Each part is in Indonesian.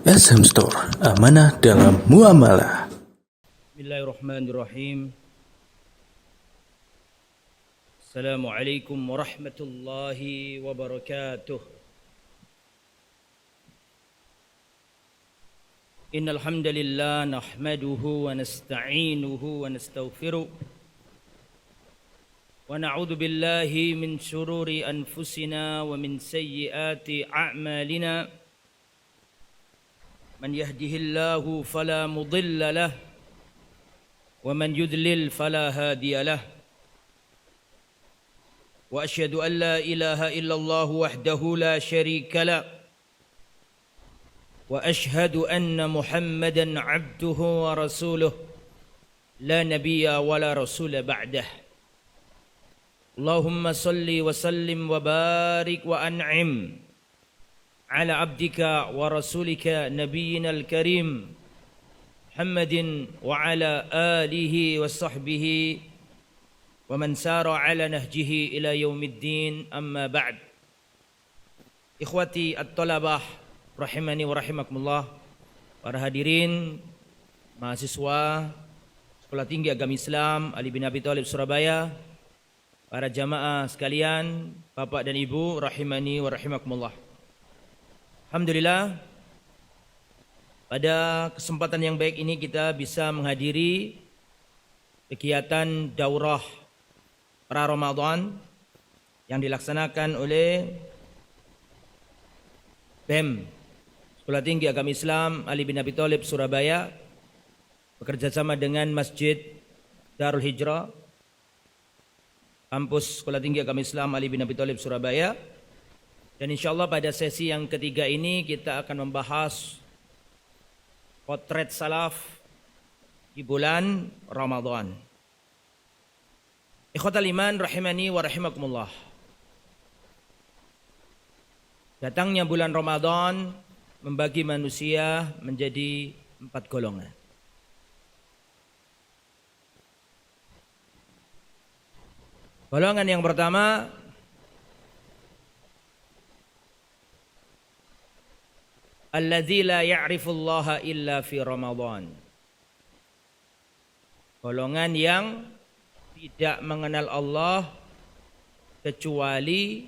SM Store, amanah dalam muamalah. Bismillahirrahmanirrahim. Assalamualaikum warahmatullahi wabarakatuh. Innal hamdalillah nahmaduhu wa nasta'inuhu wa nastaghfiruh wa na'udzu billahi min shururi anfusina wa min sayyiati a'malina. Man yahdihillahu fala mudilla lahu wa man yudlil fala hadiya lahu. Wa asyhadu an la ilaha illallah wahdahu la syarika lahu wa asyhadu anna Muhammadan abduhu wa rasuluh la nabiyya wa la rasula ba'dah. Allahumma salli wa sallim wa barik wa an'im ala abdika wa rasulika nabiyyina al-karim Muhammadin wa ala alihi wa sahbihi wa man sara ala nahjihi ila yaumiddin, amma ba'd. Ikhwati at-talabah rahimani wa rahimakumullah, para hadirin mahasiswa Sekolah Tinggi Agama Islam Ali bin Abi Thalib Surabaya, para jamaah sekalian, bapak dan ibu rahimani wa rahimakumullah. Alhamdulillah, pada kesempatan yang baik ini kita bisa menghadiri kegiatan daurah pra Ramadan yang dilaksanakan oleh BEM Sekolah Tinggi Agama Islam Ali bin Abi Thalib Surabaya bekerjasama dengan Masjid Darul Hijrah, kampus Sekolah Tinggi Agama Islam Ali bin Abi Thalib Surabaya. Dan insyaallah pada sesi yang ketiga ini kita akan membahas potret salaf di bulan Ramadan. Ikhwatal iman rahimani wa rahimakumullah. Datangnya bulan Ramadan membagi manusia menjadi 4 golongan. Golongan yang pertama, alladzi la ya'rifullaha illa fi Ramadan. Golongan yang tidak mengenal Allah kecuali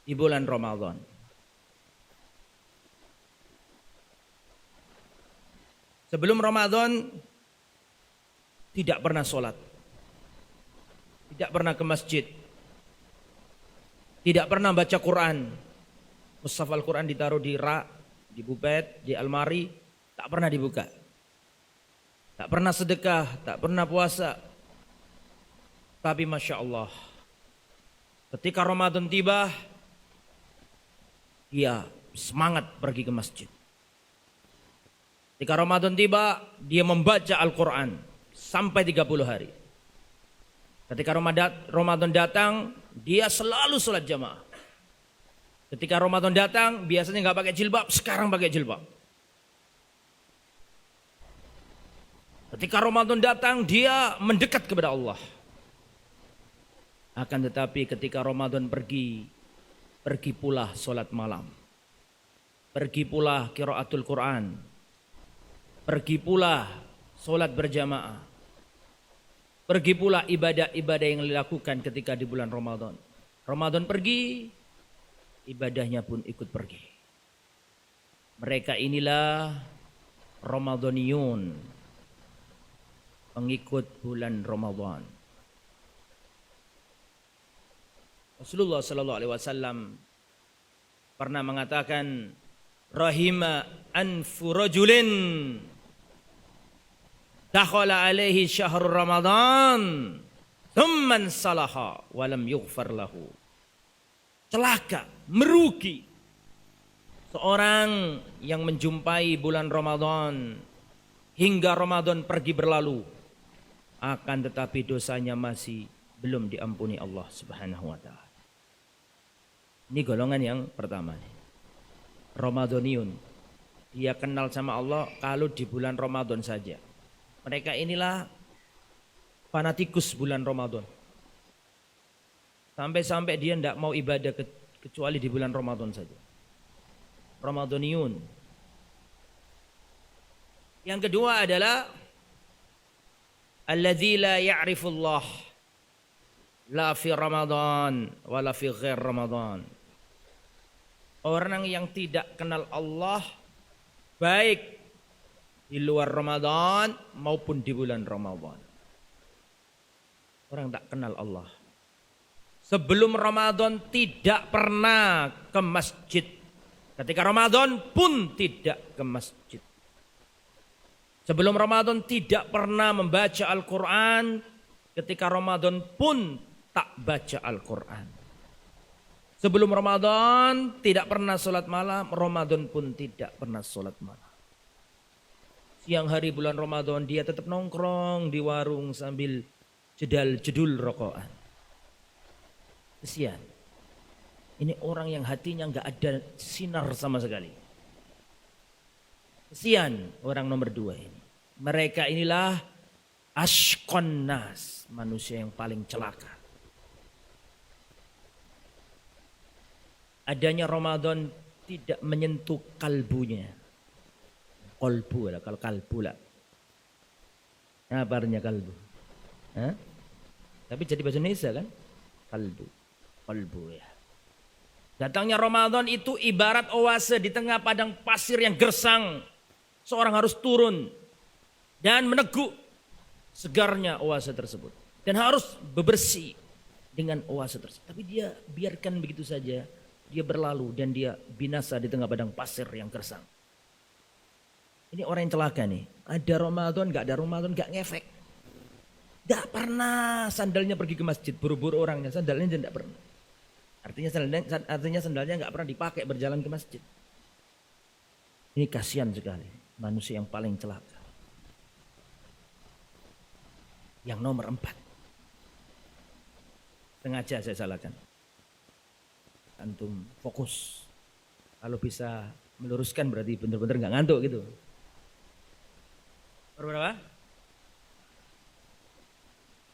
di bulan Ramadan. Sebelum Ramadan tidak pernah sholat, tidak pernah ke masjid, tidak pernah baca Quran. Mushaf Al-Quran ditaruh di rak, di bupet, di almari, tak pernah dibuka. Tak pernah sedekah, tak pernah puasa. Tapi Masya Allah, ketika Ramadan tiba, dia semangat pergi ke masjid. Ketika Ramadan tiba, dia membaca Al-Quran sampai 30 hari. Ketika Ramadan datang, dia selalu sholat jamaah. Ketika Ramadan datang, biasanya nggak pakai jilbab, sekarang pakai jilbab. Ketika Ramadan datang, dia mendekat kepada Allah. Akan tetapi ketika Ramadan pergi pula sholat malam. Pergi pula qiraatul Quran. Pergi pula sholat berjamaah. Pergi pula ibadah-ibadah yang dilakukan ketika di bulan Ramadan. Ramadan pergi, ibadahnya pun ikut pergi. Mereka inilah Ramadaniyun, pengikut bulan Ramadan. Rasulullah sallallahu alaihi wasallam pernah mengatakan, rahima anfu rajulin dakhala alaihi syahrul Ramadan thumman salaha wa lam yughfar lahu. Celaka, merugi seorang yang menjumpai bulan Ramadan hingga Ramadan pergi berlalu, akan tetapi dosanya masih belum diampuni Allah Subhanahu wa taala. Ini golongan yang pertama, Ramadaniyun. Dia kenal sama Allah kalau di bulan Ramadan saja. Mereka inilah fanatikus bulan Ramadan. Sampai-sampai dia tidak mau ibadah kecuali di bulan Ramadan saja. Ramadaniyun. Yang kedua adalah alladzi la ya'rifullah la fi Ramadan wala fi ghair Ramadan. Orang yang tidak kenal Allah baik di luar Ramadan maupun di bulan Ramadan. Orang tak kenal Allah. Sebelum Ramadan tidak pernah ke masjid. Ketika Ramadan pun tidak ke masjid. Sebelum Ramadan tidak pernah membaca Al-Quran. Ketika Ramadan pun tak baca Al-Quran. Sebelum Ramadan tidak pernah sholat malam. Ramadan pun tidak pernah sholat malam. Siang hari bulan Ramadan dia tetap nongkrong di warung sambil jedul rokokan. Kesian. Ini orang yang hatinya nggak ada sinar sama sekali. Kesian orang nomor 2 ini. Mereka inilah ashqan nas, manusia yang paling celaka. Adanya Ramadan tidak menyentuh kalbunya. Kolbu lah, kalau kalbu lah. Apa artinya kalbu? Hah? Tapi jadi bahasa Indonesia kan? Kalbu. Kolbu ya. Datangnya Ramadan itu ibarat oase di tengah padang pasir yang gersang. Seorang harus turun dan meneguk segarnya oase tersebut. Dan harus bebersih dengan oase tersebut. Tapi dia biarkan begitu saja. Dia berlalu dan dia binasa di tengah padang pasir yang gersang. Ini orang yang celaka nih. Ada Ramadan, gak ada Ramadan, gak ngefek. Gak pernah sandalnya pergi ke masjid. Buru-buru orangnya, sandalnya tidak pernah. Artinya sandalnya gak pernah dipakai berjalan ke masjid. Ini kasihan sekali. Manusia yang paling celaka. Yang nomor 4. Sengaja saya salahkan. Antum fokus. Kalau bisa meluruskan berarti benar-benar gak ngantuk gitu. Berapa?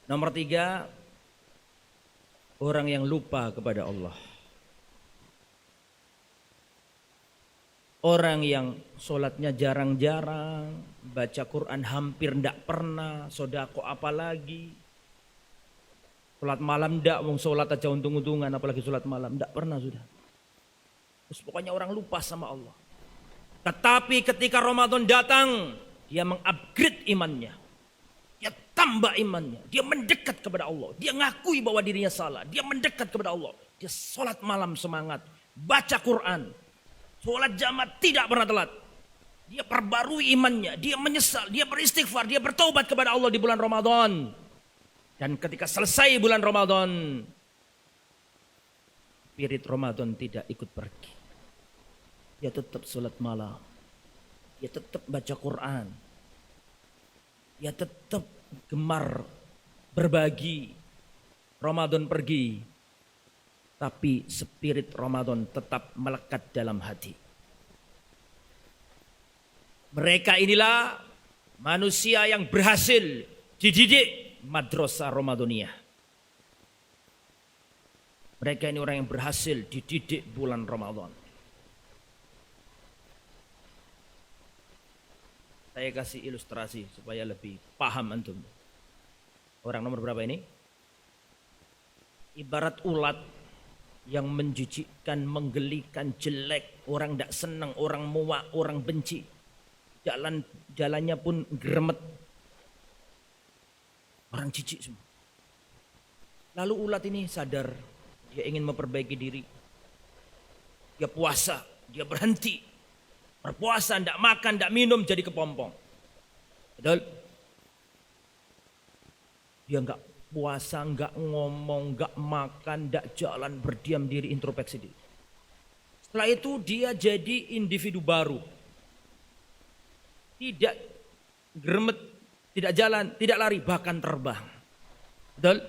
Nomor 3, orang yang lupa kepada Allah. Orang yang sholatnya jarang-jarang, baca Quran hampir tidak pernah, sodako apalagi. Sholat malam tidak, mau sholat aja untung-untungan, apalagi sholat malam, tidak pernah sudah. Terus pokoknya orang lupa sama Allah. Tetapi ketika Ramadan datang, dia mengupgrade imannya. Dia tambah imannya. Dia mendekat kepada Allah. Dia ngakui bahwa dirinya salah. Dia mendekat kepada Allah. Dia sholat malam semangat. Baca Quran. Sholat jamaah tidak pernah telat. Dia perbarui imannya. Dia menyesal. Dia beristighfar. Dia bertaubat kepada Allah di bulan Ramadan. Dan ketika selesai bulan Ramadan, spirit Ramadan tidak ikut pergi. Dia tetap sholat malam. Dia tetap baca Quran. Dia tetap gemar berbagi. Ramadan pergi. Tapi spirit Ramadan tetap melekat dalam hati. Mereka inilah manusia yang berhasil dididik madrasah Ramadaniyah. Mereka ini orang yang berhasil dididik bulan Ramadan. Saya kasih ilustrasi supaya lebih paham antum. Orang nomor berapa ini? Ibarat ulat yang menjijikkan, menggelikan, jelek. Orang tidak senang, orang muak, orang benci. Jalannya pun geremet. Orang jijik semua. Lalu ulat ini sadar, dia ingin memperbaiki diri. Dia puasa, dia berhenti. Berpuasa, tidak makan, tidak minum, jadi kepompong. Betul? Dia enggak puasa, enggak ngomong, enggak makan, enggak jalan, berdiam diri, introspeksi diri. Setelah itu dia jadi individu baru. Tidak geremet, tidak jalan, tidak lari, bahkan terbang. Betul?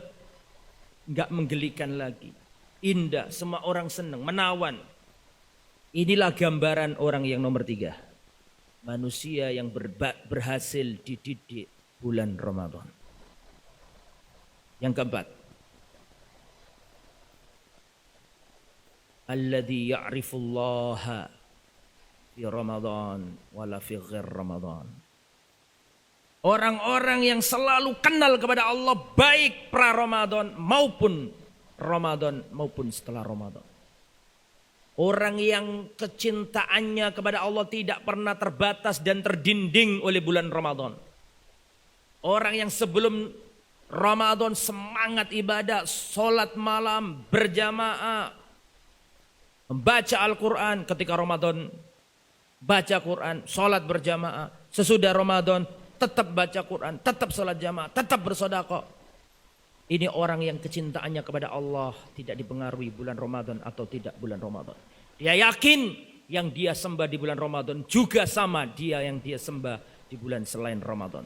Enggak menggelikan lagi. Indah, semua orang senang, menawan. Inilah gambaran orang yang nomor 3. Manusia yang berhasil dididik bulan Ramadan. Yang keempat. Alladzi ya'rifullaha fi Ramadan wala fi ghair Ramadan. Orang-orang yang selalu kenal kepada Allah baik pra-Ramadan maupun Ramadan maupun setelah Ramadan. Orang yang kecintaannya kepada Allah tidak pernah terbatas dan terdinding oleh bulan Ramadan. Orang yang sebelum Ramadan semangat ibadah, sholat malam, berjamaah, membaca Al-Quran. Ketika Ramadan baca Quran, sholat berjamaah. Sesudah Ramadan tetap baca Quran, tetap sholat jamaah, tetap bersedekah. Ini orang yang kecintaannya kepada Allah tidak dipengaruhi bulan Ramadan atau tidak bulan Ramadan. Dia yakin yang dia sembah di bulan Ramadan juga sama dia yang dia sembah di bulan selain Ramadan.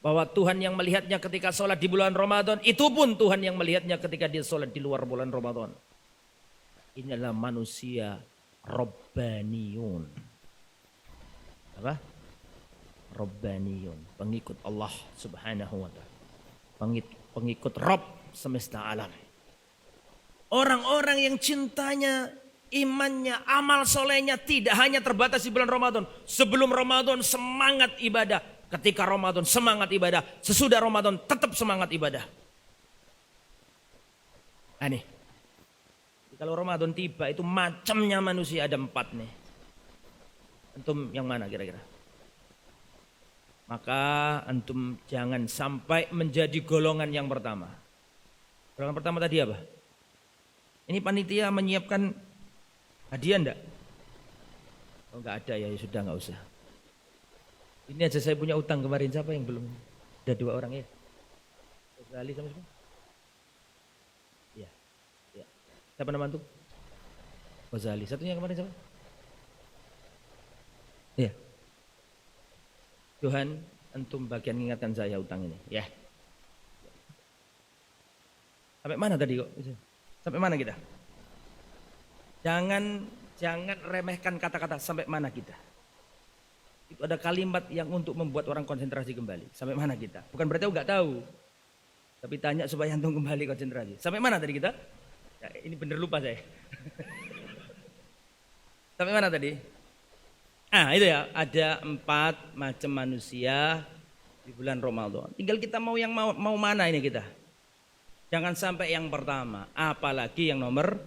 Bahwa Tuhan yang melihatnya ketika sholat di bulan Ramadan, itu pun Tuhan yang melihatnya ketika dia sholat di luar bulan Ramadan. Inilah manusia Rabbaniyun. Apa? Rabbaniyun, pengikut Allah Subhanahu wa ta'ala. Pengikut Rabb semesta alam. Orang-orang yang cintanya, imannya, amal solehnya tidak hanya terbatas di bulan Ramadan. Sebelum Ramadan semangat ibadah. Ketika Ramadan semangat ibadah. Sesudah Ramadan tetap semangat ibadah. Nah nih. Kalau Ramadan tiba itu macamnya manusia ada 4 nih. Antum yang mana kira-kira? Maka antum jangan sampai menjadi golongan yang pertama. Golongan pertama tadi apa? Ini panitia menyiapkan hadiah enggak? Oh enggak ada ya, sudah enggak usah. Ini aja saya punya utang kemarin, siapa yang belum? Ada 2 orang ya? Ghazali sama siapa? Iya. Ya. Siapa nama antum? Ghazali. Satunya kemarin siapa? Iya. Tuhan, antum bagian mengingatkan saya utang ini, ya. Sampai mana tadi kok? Sampai mana kita? Jangan remehkan kata-kata sampai mana kita. Itu ada kalimat yang untuk membuat orang konsentrasi kembali. Sampai mana kita? Bukan berarti aku nggak tahu. Tapi tanya supaya antum kembali konsentrasi. Sampai mana tadi kita? Ya, ini bener lupa saya. Sampai mana tadi? Nah itu ya, ada 4 macam manusia di bulan Ramadan. Tinggal kita mau mana ini kita. Jangan sampai yang pertama, apalagi yang nomor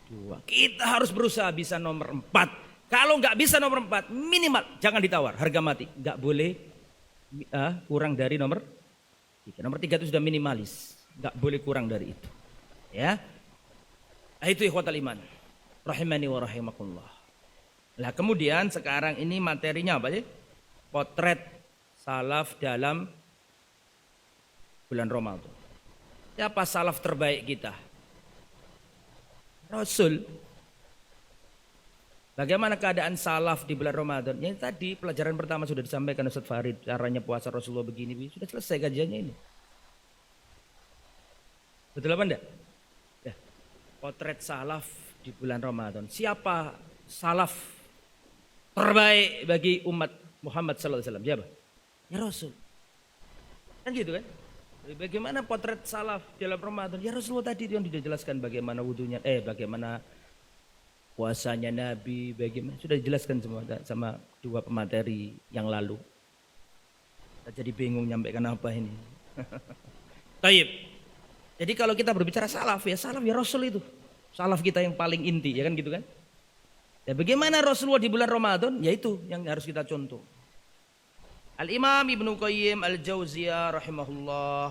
2. Kita harus berusaha bisa nomor 4. Kalau nggak bisa nomor 4, minimal jangan ditawar, harga mati. Nggak boleh kurang dari nomor 3. Nomor 3 itu sudah minimalis, nggak boleh kurang dari itu. Ya, nah, itu ikhwatal iman. Rahimani wa rahimakumullah. Nah kemudian sekarang ini materinya apa sih? Potret salaf dalam bulan Ramadan. Siapa salaf terbaik kita? Rasul. Bagaimana keadaan salaf di bulan Ramadan? Yang tadi pelajaran pertama sudah disampaikan Ustaz Farid. Caranya puasa Rasulullah begini. Sudah selesai kajiannya ini. Betul apa enggak? Ya. Potret salaf di bulan Ramadan. Siapa salaf terbaik bagi umat Muhammad sallallahu alaihi wasallam? Siapa? Ya Rasul. Kan gitu kan? Bagaimana potret salaf dalam Ramadan? Ya Rasulullah tadi yang dijelaskan bagaimana wudunya, bagaimana puasanya Nabi, bagaimana sudah dijelaskan semua sama 2 pemateri yang lalu. Kita jadi bingung nyampaikan apa ini. Taib. Jadi kalau kita berbicara salaf ya Rasul itu. Salaf kita yang paling inti, ya kan gitu kan? Ya bagaimana Rasulullah di bulan Ramadan? Ya itu yang harus kita contoh. Al-Imam Ibnu Qayyim Al-Jauziyah rahimahullah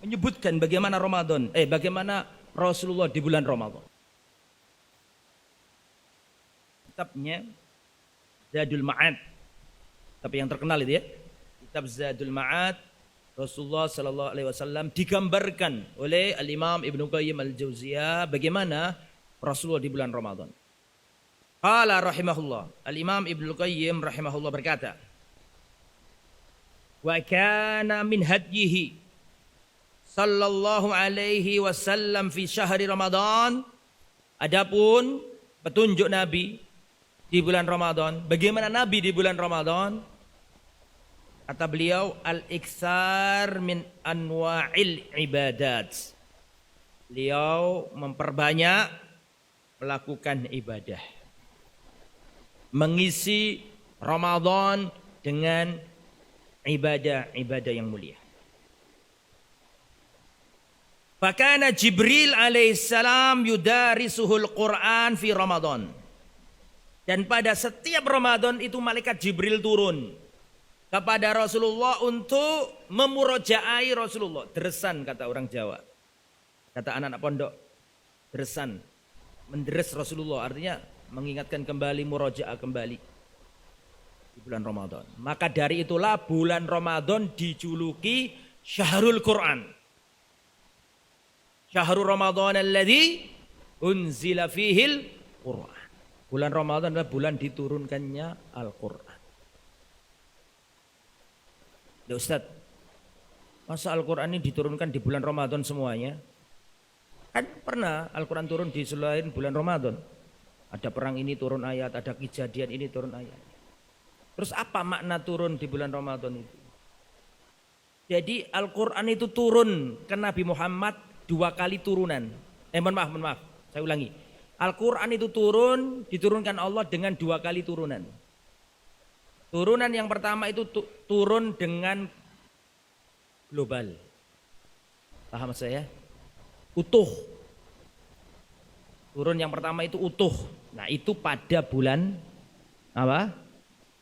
menyebutkan bagaimana bagaimana Rasulullah di bulan Ramadan. Kitabnya Zadul Ma'ad. Tapi yang terkenal itu ya. Kitab Zadul Ma'ad Rasulullah sallallahu alaihi wasallam digambarkan oleh Al-Imam Ibnu Qayyim Al-Jauziyah bagaimana Rasulullah di bulan Ramadan. Qala rahimahullah, Al-Imam Ibnu Qayyim rahimahullah berkata, wa kana min hadyihi sallallahu alaihi wasallam fi syahri Ramadan. Adapun petunjuk Nabi di bulan Ramadan, bagaimana Nabi di bulan Ramadan? Kata beliau, al-iksar min anwa'il ibadat. Beliau memperbanyak melakukan ibadah. Mengisi Ramadan dengan ibadah-ibadah yang mulia. Fakana Jibril alaihissalam yudarisuhul Quran fi Ramadan. Dan pada setiap Ramadan itu malaikat Jibril turun kepada Rasulullah untuk memurojaai Rasulullah. Deresan kata orang Jawa. Kata anak-anak pondok, deresan. Menderes Rasulullah artinya mengingatkan kembali, murojaah kembali di bulan Ramadan. Maka dari itulah bulan Ramadan dijuluki Syahrul Quran. Syahrul Ramadan alladzi unzila fihil Quran. Bulan Ramadan adalah bulan diturunkannya Al-Quran. Ya Ustaz, masa Al-Quran ini diturunkan di bulan Ramadan semuanya? Kan pernah Al-Quran turun di selain bulan Ramadan. Ada perang ini turun ayat, ada kejadian ini turun ayat. Terus apa makna turun di bulan Ramadan itu? Jadi Al-Quran itu turun ke Nabi Muhammad 2 kali turunan. Mohon maaf, saya ulangi. Al-Quran itu diturunkan Allah dengan 2 kali turunan. Turunan yang pertama itu turun dengan global. Paham saya? Utuh. Turun yang pertama itu utuh. Nah itu pada bulan apa?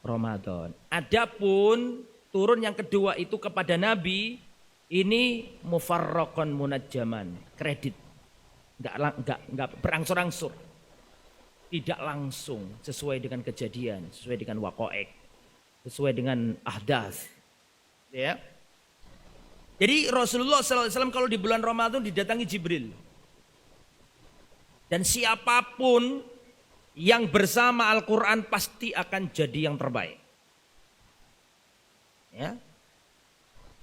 Ramadan. Adapun turun yang kedua itu kepada Nabi, ini mufarraqan munajjaman, kredit. Enggak berangsur-angsur. Tidak langsung sesuai dengan kejadian, sesuai dengan waqa'i', sesuai dengan ahdath. Ya. Jadi Rasulullah SAW kalau di bulan Ramadan didatangi Jibril. Dan siapapun yang bersama Al-Quran pasti akan jadi yang terbaik. Ya.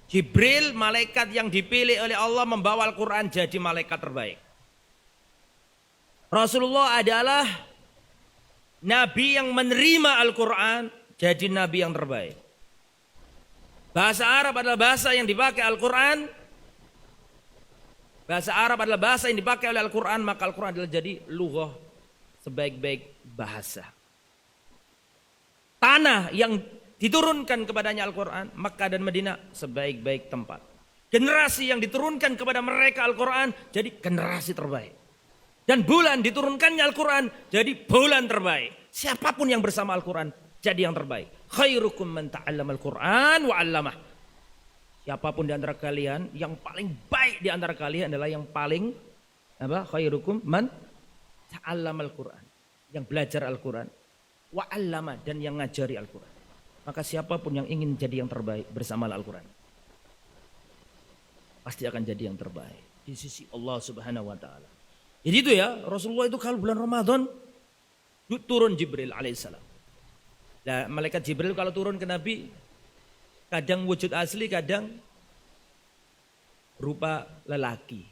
Jibril, malaikat yang dipilih oleh Allah membawa Al-Quran jadi malaikat terbaik. Rasulullah adalah Nabi yang menerima Al-Quran jadi Nabi yang terbaik. Bahasa Arab adalah bahasa yang dipakai Al-Quran. Bahasa Arab adalah bahasa yang dipakai oleh Al-Quran. Maka Al-Quran adalah jadi lughah sebaik-baik bahasa. Tanah yang diturunkan kepadanya Al-Quran, Makkah dan Madinah sebaik-baik tempat. Generasi yang diturunkan kepada mereka Al-Quran jadi generasi terbaik. Dan bulan diturunkannya Al-Quran jadi bulan terbaik. Siapapun yang bersama Al-Quran jadi yang terbaik. Khairukum man ta'allama Al-Quran wa 'allamah. Siapapun di antara kalian, yang paling baik di antara kalian adalah yang paling khairukum man ta'allama Al-Quran. Yang belajar Al-Quran wa 'allamah, dan yang ngajari Al-Quran. Maka siapapun yang ingin jadi yang terbaik bersama Al-Quran pasti akan jadi yang terbaik di sisi Allah Subhanahu wa taala. Jadi itu ya, Rasulullah itu kalau bulan Ramadan turun Jibril alaihissalam. Nah, malaikat Jibril kalau turun ke Nabi kadang wujud asli, kadang berupa lelaki.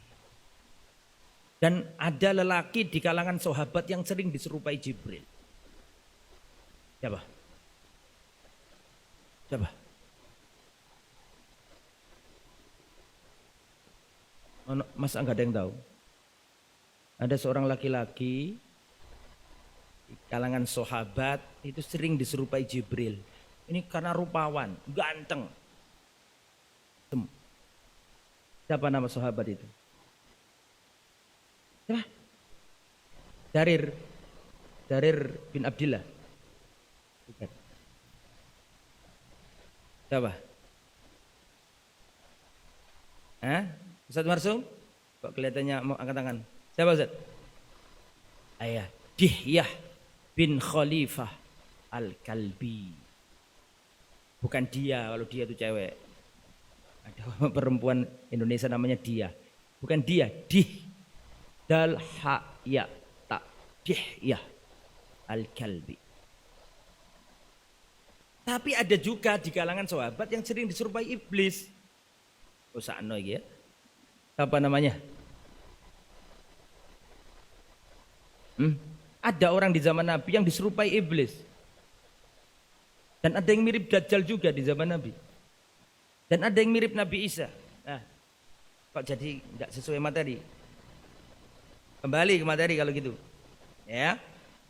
Dan ada lelaki di kalangan sahabat yang sering diserupai Jibril. Siapa? Masa enggak ada yang tahu? Ada seorang laki-laki di kalangan sahabat itu sering diserupai Jibril. Ini karena rupawan, ganteng. Siapa nama sahabat itu? Siapa? Darir bin Abdillah. Bukan. Siapa? Ustaz Marsum? Kok kelihatannya mau angkat tangan? Siapa Ustaz? Ayah, Dihyah bin Khalifah Al-Kalbi. Bukan dia, kalau dia itu cewek. Ada perempuan Indonesia namanya dia. Bukan dia, dal ha ya ta, Dihyah Al-Kalbi. Tapi ada juga di kalangan sahabat yang sering diserupai iblis. Usahno iki ya. Apa namanya? Ada orang di zaman Nabi yang diserupai iblis. Dan ada yang mirip Dajjal juga di zaman Nabi. Dan ada yang mirip Nabi Isa. Nah, kok jadi enggak sesuai materi? Kembali ke materi kalau gitu. Ya.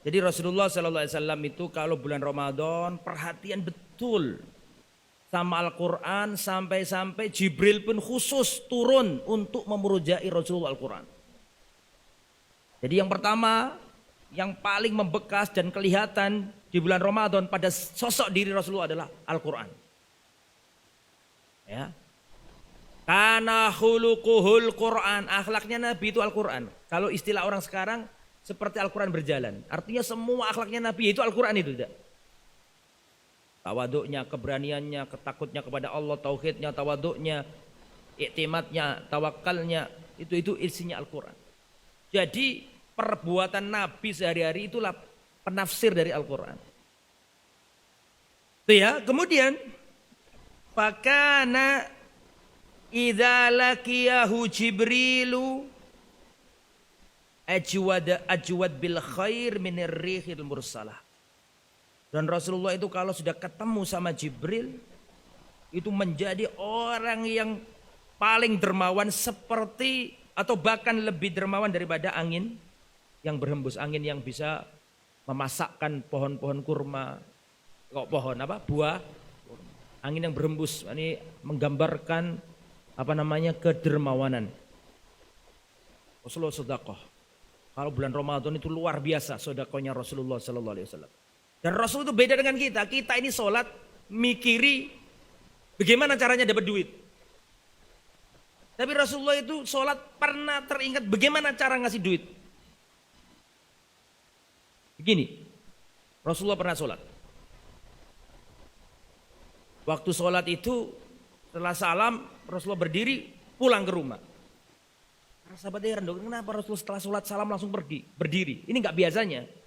Jadi Rasulullah SAW itu kalau bulan Ramadan perhatian betul sama Al-Quran, sampai-sampai Jibril pun khusus turun untuk memurojaai Rasulullah Al-Quran. Jadi yang pertama, yang paling membekas dan kelihatan di bulan Ramadan pada sosok diri Rasulullah adalah Al-Quran. Ya. Kana khuluquhul Quran, akhlaknya Nabi itu Al-Quran. Kalau istilah orang sekarang seperti Al-Quran berjalan. Artinya semua akhlaknya Nabi itu Al-Quran itu tidak. Tawaduknya, keberaniannya, ketakutnya kepada Allah, tauhidnya, tawaduknya, iktimadnya, tawakalnya, itu isinya Al-Quran. Jadi perbuatan Nabi sehari-hari itulah penafsir dari Al-Quran. Itu ya. Kemudian fakana idza laqiyahu Jibrilu ajwad bil khair minir rihil mursalah. Dan Rasulullah itu kalau sudah ketemu sama Jibril, itu menjadi orang yang paling dermawan seperti atau bahkan lebih dermawan daripada angin yang berhembus. Angin yang bisa memasakkan pohon-pohon kurma. Buah. Angin yang berhembus. Ini menggambarkan kedermawanan. Rasulullah sedekah. Kalau bulan Ramadan itu luar biasa sedekahnya Rasulullah sallallahu alaihi wasallam. Dan Rasul itu beda dengan kita. Kita ini sholat mikiri bagaimana caranya dapat duit. Tapi Rasulullah itu sholat pernah teringat bagaimana cara ngasih duit. Begini, Rasulullah pernah sholat. Waktu sholat itu setelah salam Rasulullah berdiri pulang ke rumah. Para sahabat heran dong, kenapa Rasulullah setelah sholat salam langsung pergi berdiri? Ini nggak biasanya.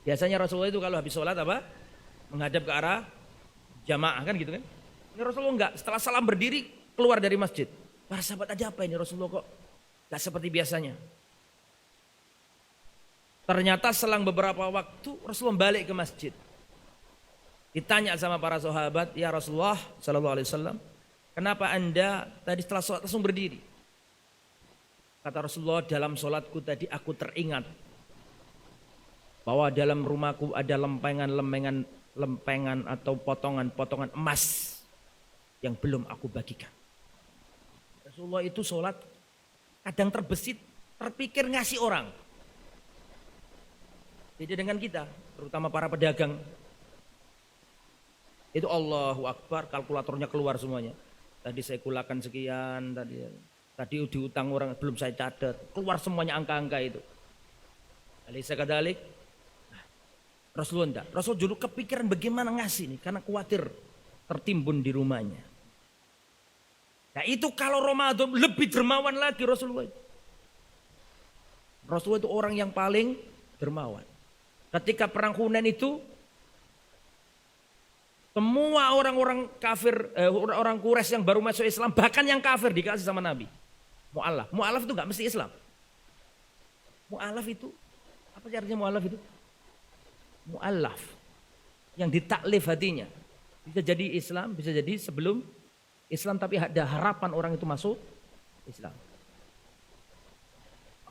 Biasanya Rasulullah itu kalau habis sholat menghadap ke arah jamaah kan gitu kan. Ini Rasulullah enggak, setelah salam berdiri keluar dari masjid. Para sahabat ada apa ini Rasulullah kok enggak seperti biasanya. Ternyata selang beberapa waktu Rasulullah balik ke masjid. Ditanya sama para sahabat, ya Rasulullah sallallahu alaihi wasallam, kenapa Anda tadi setelah sholat langsung berdiri? Kata Rasulullah, dalam sholatku tadi aku teringat bahwa dalam rumahku ada lempengan atau potongan-potongan emas yang belum aku bagikan. Rasulullah itu sholat kadang terbesit, terpikir ngasih orang. Beda dengan kita, terutama para pedagang. Itu Allahu Akbar, kalkulatornya keluar semuanya. Tadi saya kulakan sekian, tadi diutang orang belum saya catat, keluar semuanya angka-angka itu. Alaysa kadzalik? Rasulullah enggak. Rasul dulu kepikiran bagaimana ngasih nih karena khawatir tertimbun di rumahnya. Nah itu kalau Ramadan lebih dermawan lagi Rasulullah. Rasulullah itu orang yang paling dermawan. Ketika perang Hunain itu semua orang-orang kafir, orang Quraisy yang baru masuk Islam, bahkan yang kafir dikasih sama Nabi. Mu'alaf. Mu'alaf itu enggak mesti Islam. Mu'alaf itu apa artinya mu'alaf itu? Mu'allaf yang ditaklif hatinya, bisa jadi Islam, bisa jadi sebelum Islam tapi ada harapan orang itu masuk Islam.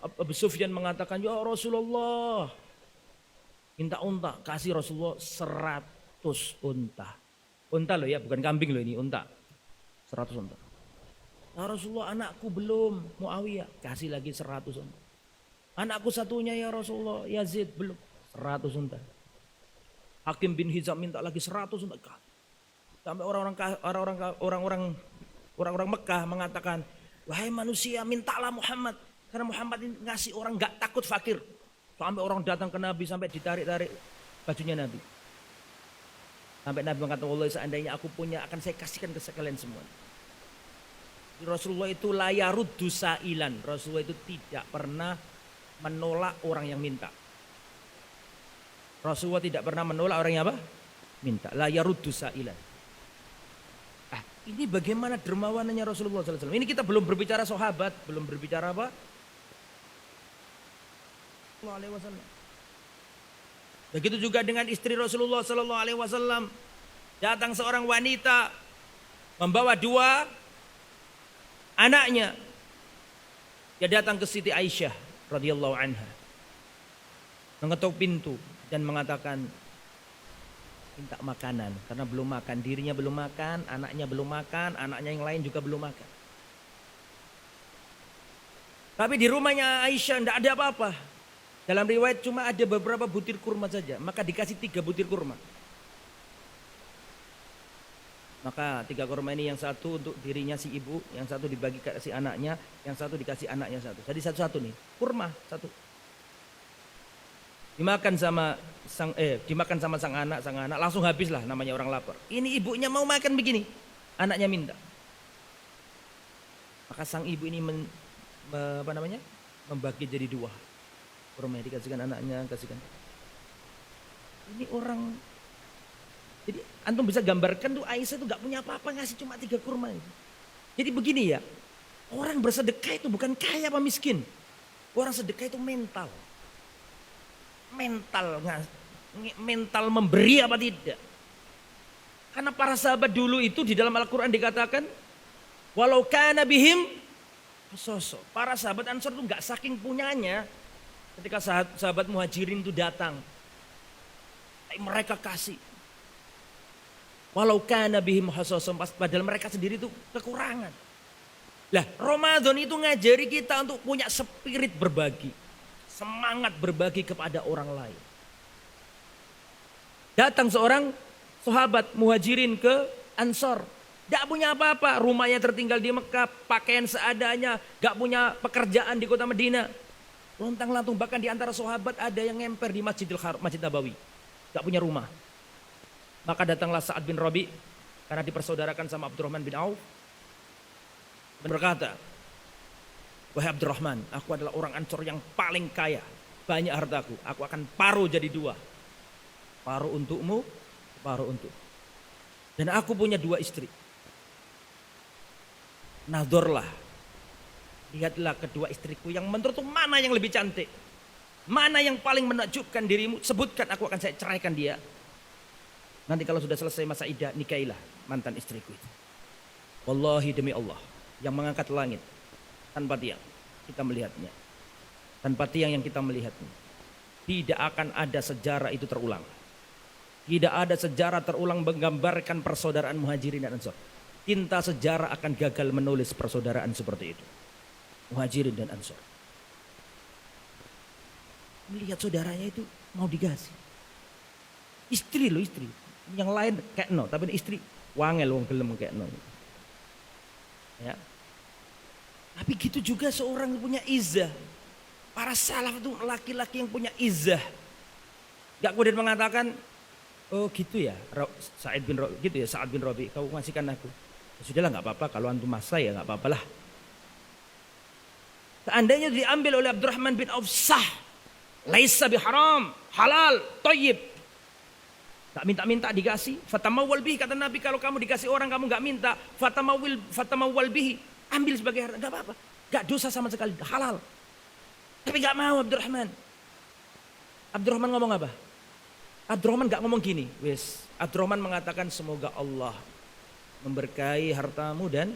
Abu Sufyan mengatakan, ya Rasulullah, minta unta, kasih Rasulullah 100 unta. Unta loh ya, bukan kambing loh ini, unta 100 unta. Ya Rasulullah, anakku belum, Muawiyah, kasih lagi 100 unta. Anakku satunya ya Rasulullah, Yazid belum, 100 unta. Hakim bin Hizam minta lagi 100 unta. Sampai orang-orang Mekah mengatakan, wahai manusia mintalah Muhammad. Karena Muhammad ini ngasih orang gak takut fakir. Sampai orang datang ke Nabi sampai ditarik-tarik bajunya Nabi. Sampai Nabi mengatakan, wallahi seandainya aku punya akan saya kasihkan ke sekalian semua. Rasulullah itu la yaruddu sa'ilan. Rasulullah itu tidak pernah menolak orang yang minta. Rasulullah tidak pernah menolak orang yang apa? Minta. La yaruddu sa'ilan. Ini bagaimana dermawanannya Rasulullah SAW. Ini kita belum berbicara sahabat, belum berbicara apa? Begitu juga dengan istri Rasulullah SAW. Datang seorang wanita membawa 2 anaknya. Dia datang ke Siti Aisyah radhiyallahu anha, mengetuk pintu dan mengatakan, minta makanan karena belum makan, dirinya belum makan, anaknya yang lain juga belum makan. Tapi di rumahnya Aisyah tidak ada apa-apa. Dalam riwayat cuma ada beberapa butir kurma saja, maka dikasih 3 butir kurma. Maka 3 kurma ini yang satu untuk dirinya si ibu, yang satu dibagi kasih anaknya, yang satu dikasih anaknya satu. Jadi satu-satu nih, kurma satu. Dimakan sama sang anak langsung habis lah, namanya orang lapar. Ini ibunya mau makan begini, anaknya minta. Maka sang ibu ini membagi jadi 2. Kurma dikasihkan anaknya, kasihkan. Ini orang, jadi antum bisa gambarkan tuh Aisyah tuh gak punya apa-apa, ngasih cuma 3 kurma itu. Jadi begini ya, orang bersedekah itu bukan kaya apa miskin. Orang sedekah itu mental. Mental memberi apa tidak. Karena para sahabat dulu itu di dalam Al-Quran dikatakan, walau kana bihim sosok. Para sahabat Ansor itu gak saking punyanya. Ketika sahabat Muhajirin itu datang, mereka kasih. Walau kana bihim sosok, padahal mereka sendiri itu kekurangan. Lah, Ramadan itu ngajari kita untuk punya spirit berbagi. Semangat berbagi kepada orang lain. Datang seorang sahabat Muhajirin ke Ansor. Gak punya apa-apa, rumahnya tertinggal di Mekah, pakaian seadanya, gak punya pekerjaan di kota Madinah. Lontang-lantung, bahkan di antara sahabat ada yang ngemper di Masjid Nabawi. Gak punya rumah. Maka datanglah Sa'ad bin Rabi, karena dipersaudarakan sama Abdurrahman bin Auf. Berkata, wahai Abdurrahman, aku adalah orang Ansor yang paling kaya. Banyak hartaku, aku akan paruh jadi 2. Paruh untukmu, paruh untuk. Dan aku punya 2 istri. Nadorlah, lihatlah kedua istriku yang menurutmu mana yang lebih cantik, mana yang paling menakjubkan dirimu, sebutkan, aku akan saya ceraikan dia. Nanti kalau sudah selesai masa iddah, nikailah mantan istriku itu. Wallahi demi Allah yang mengangkat langit tanpa tiang kita melihatnya, tanpa tiang yang kita melihatnya, tidak akan ada sejarah itu terulang. Tidak ada sejarah terulang menggambarkan persaudaraan Muhajirin dan Ansor. Tinta sejarah akan gagal menulis persaudaraan seperti itu. Muhajirin dan Ansor. Melihat saudaranya itu mau digasih. Istri loh, istri. Yang lain kayak no, tapi istri wangel wong gelem kayak no. Ya. Tapi gitu juga seorang yang punya izzah. Para salaf itu laki-laki yang punya izzah. Gak kemudian mengatakan, oh gitu ya, Sa'ad bin Rabi, kau ngasihkan aku. Ya sudahlah, nggak apa-apa, kalau antum masa ya nggak apa-apa lah. Seandainya diambil oleh Abdurrahman bin Auf sah, laisa biharam, halal, thayyib. Gak minta-minta dikasih. Fatamawwal bihi, kata Nabi, kalau kamu dikasih orang kamu gak minta, fatamawwal bihi, ambil sebagai harta, gak apa-apa. Gak dosa sama sekali, halal. Tapi gak mau Abdurrahman. Abdurrahman ngomong apa? Abdurrahman gak ngomong gini, wes. Abdurrahman mengatakan semoga Allah memberkahi hartamu dan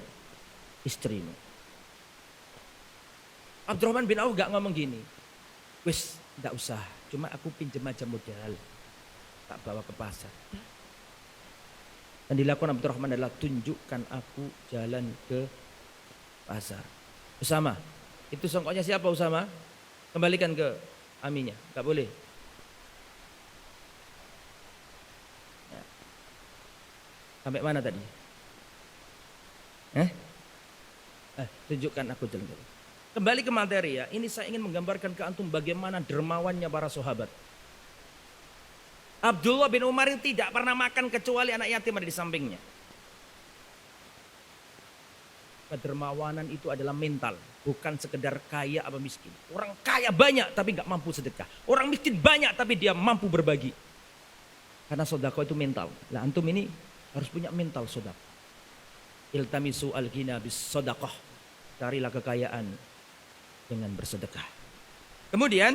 istrimu. Abdurrahman bin Auf gak ngomong gini, wes gak usah, cuma aku pinjam aja modal, tak bawa ke pasar. Dan dilakukan Abdurrahman adalah tunjukkan aku jalan ke pasar. Usama, itu songkoknya siapa Usama? Kembalikan ke Aminya, gak boleh. Ya. Sampai mana tadi? Tunjukkan aku jalan. Kembali ke materi ya. Ini saya ingin menggambarkan ke antum bagaimana dermawannya para sahabat. Abdullah bin Umar tidak pernah makan kecuali anak yatim ada di sampingnya. Kedermawanan itu adalah mental, bukan sekedar kaya apa miskin. Orang kaya banyak tapi nggak mampu sedekah. Orang miskin banyak tapi dia mampu berbagi. Karena sedekah itu mental. Lah antum ini harus punya mental sedekah. Iltamisu al-ghina bis sedekah. Carilah kekayaan dengan bersedekah. Kemudian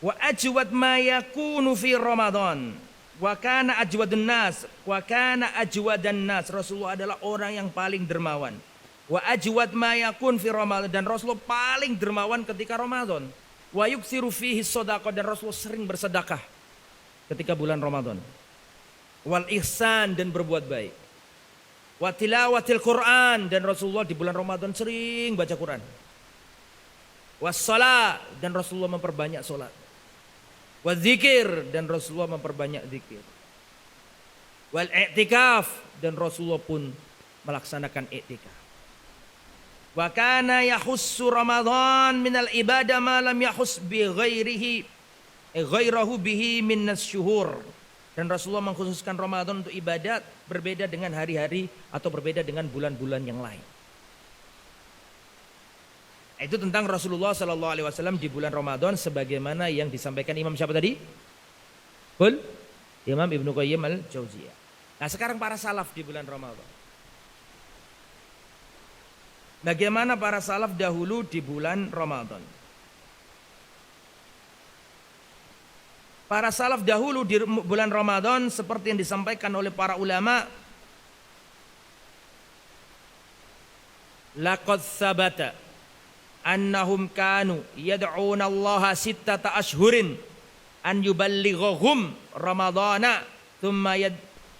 wa ajwad ma yakunu fi Ramadan wa kana ajwadun nas wa kana ajwadan nas. Rasulullah adalah orang yang paling dermawan. Wa ajwad ma yakun fi Ramadan, dan Rasulullah paling dermawan ketika Ramadan. Wa yuksiru fihi shadaqah, dan Rasulullah sering bersedekah. ketika bulan Ramadan. Wal ihsan, dan berbuat baik. Wa tilawatil Quran, dan Rasulullah di bulan Ramadan sering baca Quran. Wassalah, dan Rasulullah memperbanyak salat. Wadzikir, dan Rasulullah memperbanyak zikir. Wal i'tikaf, dan Rasulullah pun melaksanakan i'tikaf. Wa kana yahussu Ramadan minal ibadah ma lam yahus bi ghairahu bihi minas syuhur. Dan Rasulullah mengkhususkan Ramadan untuk ibadat berbeda dengan hari-hari atau berbeda dengan bulan-bulan yang lain. Itu tentang Rasulullah Sallallahu Alaihi Wasallam di bulan Ramadan, sebagaimana yang disampaikan Imam siapa tadi? Imam Ibnu Qayyim al-Jauziyah. Nah, sekarang para salaf di bulan Ramadan. Bagaimana para salaf dahulu di bulan Ramadan? Para salaf dahulu di bulan Ramadan seperti yang disampaikan oleh para ulama, laqad sabata annahum kanu yad'una Allah sittata ashhurin an yuballighahum ramadana thumma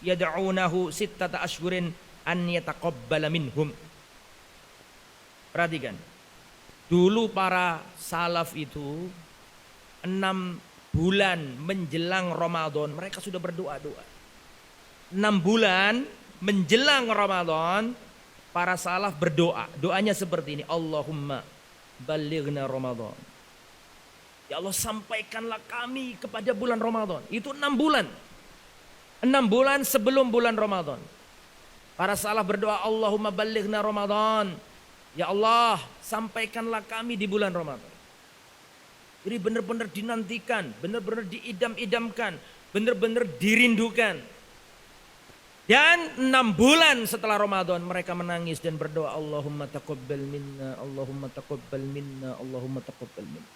yad'unahu sittata ashhurin an yataqabbala minhum. Perhatikan, dulu para salaf itu 6 bulan menjelang Ramadan mereka sudah berdoa-doa. 6 bulan menjelang Ramadan para salaf berdoa. Doanya seperti ini, Allahumma balighna Ramadan. Ya Allah, sampaikanlah kami kepada bulan Ramadan. Itu 6 bulan. 6 bulan sebelum bulan Ramadan. Para salaf berdoa, Allahumma balighna Ramadan. Ya Allah, sampaikanlah kami di bulan Ramadan. Jadi benar-benar dinantikan, benar-benar diidam-idamkan, benar-benar dirindukan. Dan 6 bulan setelah Ramadan mereka menangis dan berdoa, Allahumma taqabbal minna, Allahumma taqabbal minna, Allahumma taqabbal minna.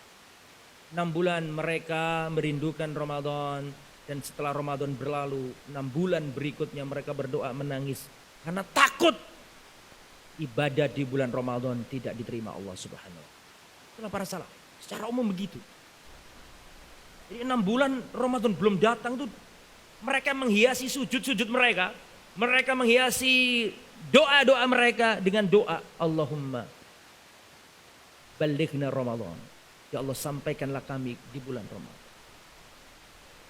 6 bulan mereka merindukan Ramadan, dan setelah Ramadan berlalu 6 bulan berikutnya mereka berdoa menangis karena takut ibadah di bulan Ramadan tidak diterima Allah Subhanahu wa taala. Itulah para salaf. Secara umum begitu. Jadi 6 bulan Ramadan belum datang tuh mereka menghiasi sujud-sujud mereka. Mereka menghiasi doa-doa mereka dengan doa Allahumma balighna Ramadan. Ya Allah, sampaikanlah kami di bulan Ramadan.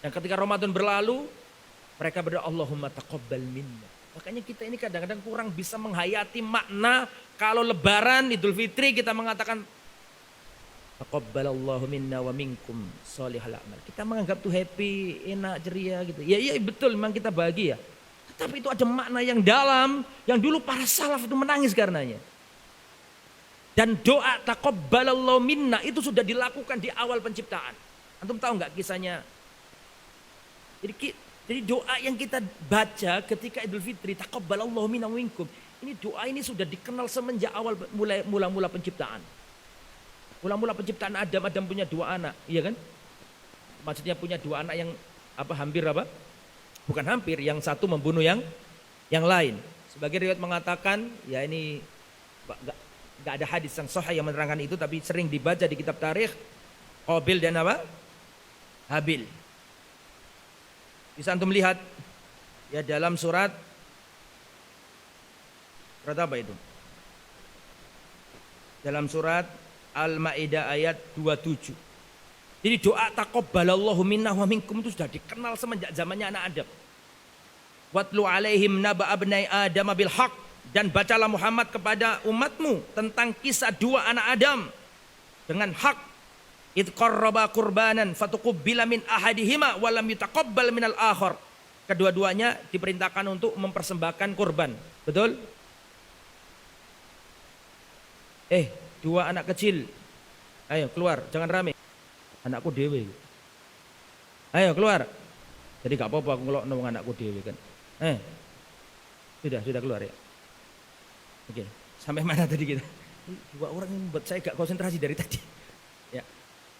Dan ketika Ramadan berlalu mereka berdoa Allahumma taqabbal minna. Makanya kita ini kadang-kadang kurang bisa menghayati makna kalau Lebaran Idul Fitri kita mengatakan taqabbalallahu minna wa minkum sholihal a'mal. Kita menganggap tuh happy, enak, ceria gitu. Ya iya betul, memang kita bahagia. Tapi itu ada makna yang dalam yang dulu para salaf itu menangis karenanya. Dan doa taqabbalallahu minna itu sudah dilakukan di awal penciptaan. Antum tahu nggak kisahnya? Jadi doa yang kita baca ketika Idul Fitri, taqabbalallahu minna wa minkum. Ini doa ini sudah dikenal semenjak awal mula-mula penciptaan. Mula-mula penciptaan Adam punya 2 anak, iya kan? Maksudnya punya 2 anak yang hampir bukan hampir, yang satu membunuh yang lain. Sebagai riwayat mengatakan, ya ini enggak ada hadis yang sahih yang menerangkan itu, tapi sering dibaca di kitab tarikh, Qabil dan Habil. Bisa antum lihat ya dalam surat apa itu? Dalam surat Al-Maidah ayat 27. Jadi doa taqabbalallahu minna wa minkum itu sudah dikenal semenjak zamannya anak Adam. Watlu alaihim naba abnai Adam bil haq, dan bacalah Muhammad kepada umatmu tentang kisah 2 anak Adam dengan hak. Id qarraba qurbanan fatuqabbala min ahadihima wa lam yutaqabbal minal akhar. Kedua-duanya diperintahkan untuk mempersembahkan kurban. Betul? 2 anak kecil, ayo keluar, jangan rame. Anakku dewe. Ayo keluar. Jadi gak apa-apa aku ngelok nong anakku dewe kan. Sudah keluar ya. Oke, sampai mana tadi kita? 2 orang ini membuat saya gak konsentrasi dari tadi. Ya,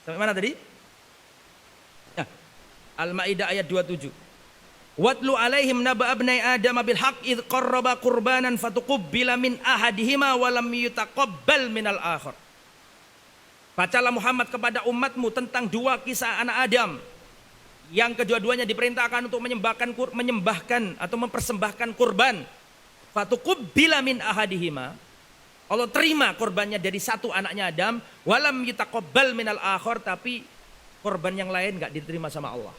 sampai mana tadi? Ya, Al-Maidah ayat 27. Watlu alaihim naba abnai Adam bil haqq id qarraba qurbanan fatuqabbala min ahadihima wa lam yutaqabbal minal akhar. Bacalah Muhammad kepada umatmu tentang 2 kisah anak Adam Yang kedua-duanya diperintahkan untuk menyembahkan atau mempersembahkan kurban. Fatuqubbila min ahadihima. Allah terima korbannya dari satu anaknya Adam, walam yutaqabbal minal akhar, tapi korban yang lain enggak diterima sama Allah.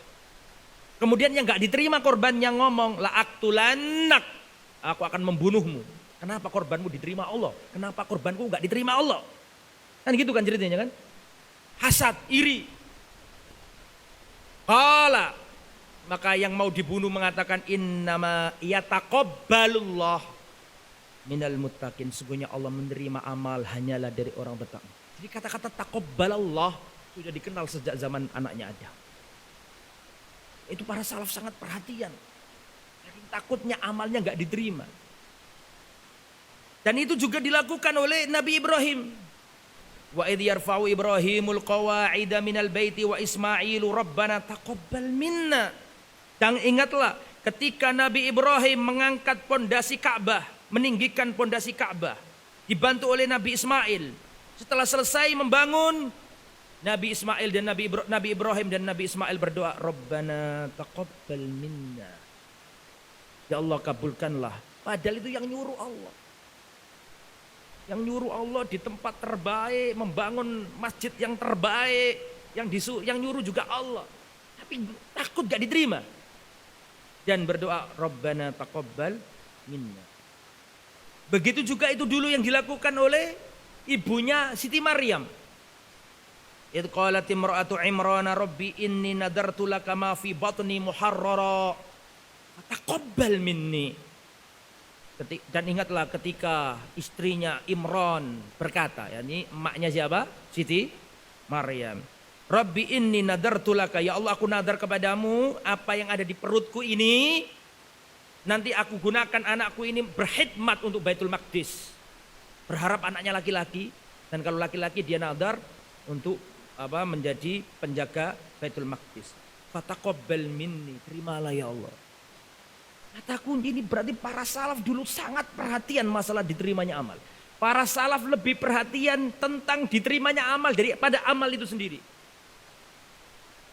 Kemudian yang enggak diterima korban yang ngomong la aqtulannak, aku akan membunuhmu. Kenapa korbanmu diterima Allah? Kenapa korbanku enggak diterima Allah? Kan gitu kan ceritanya kan? Hasad, iri. Qala, maka yang mau dibunuh mengatakan innama yataqabbalullah minal muttaqin, sesungguhnya Allah menerima amal hanyalah dari orang bertakwa. Jadi kata-kata taqabbalallah sudah dikenal sejak zaman anaknya Adam. Itu para salaf sangat perhatian. Saking takutnya amalnya enggak diterima. Dan itu juga dilakukan oleh Nabi Ibrahim. Wa idh yarfa'u Ibrahimul qawa'ida minal baiti wa Ismailu rabbana taqabbal minna. Dan ingatlah ketika Nabi Ibrahim mengangkat pondasi Ka'bah, meninggikan pondasi Ka'bah, dibantu oleh Nabi Ismail. Setelah selesai membangun, Nabi Ismail dan Nabi Ibrahim dan Nabi Ismail berdoa, Rabbana taqabbal minna. Ya Allah, kabulkanlah. Padahal itu yang nyuruh Allah. Yang nyuruh Allah di tempat terbaik, membangun masjid yang terbaik, yang nyuruh juga Allah. Tapi takut gak diterima. Dan berdoa, Rabbana taqabbal minna. Begitu juga itu dulu yang dilakukan oleh ibunya Siti Maryam. Idh qalat imra'atu Imran rabbi inni nadartu laka ma fi batni muharrara taqabbal minni. Dan ingatlah ketika istrinya Imran berkata, yakni emaknya siapa? Siti Maryam. Rabbi inni nadartu laka, ya Allah aku nadar kepadamu apa yang ada di perutku ini. Nanti aku gunakan anakku ini berkhidmat untuk Baitul Maqdis. Berharap anaknya laki-laki, dan kalau laki-laki dia nadar untuk menjadi penjaga Baitul Maqdis. Fataqabbal minni, terimalah ya Allah. Kataku ini berarti para salaf dulu sangat perhatian masalah diterimanya amal. Para salaf lebih perhatian tentang diterimanya amal daripada amal itu sendiri.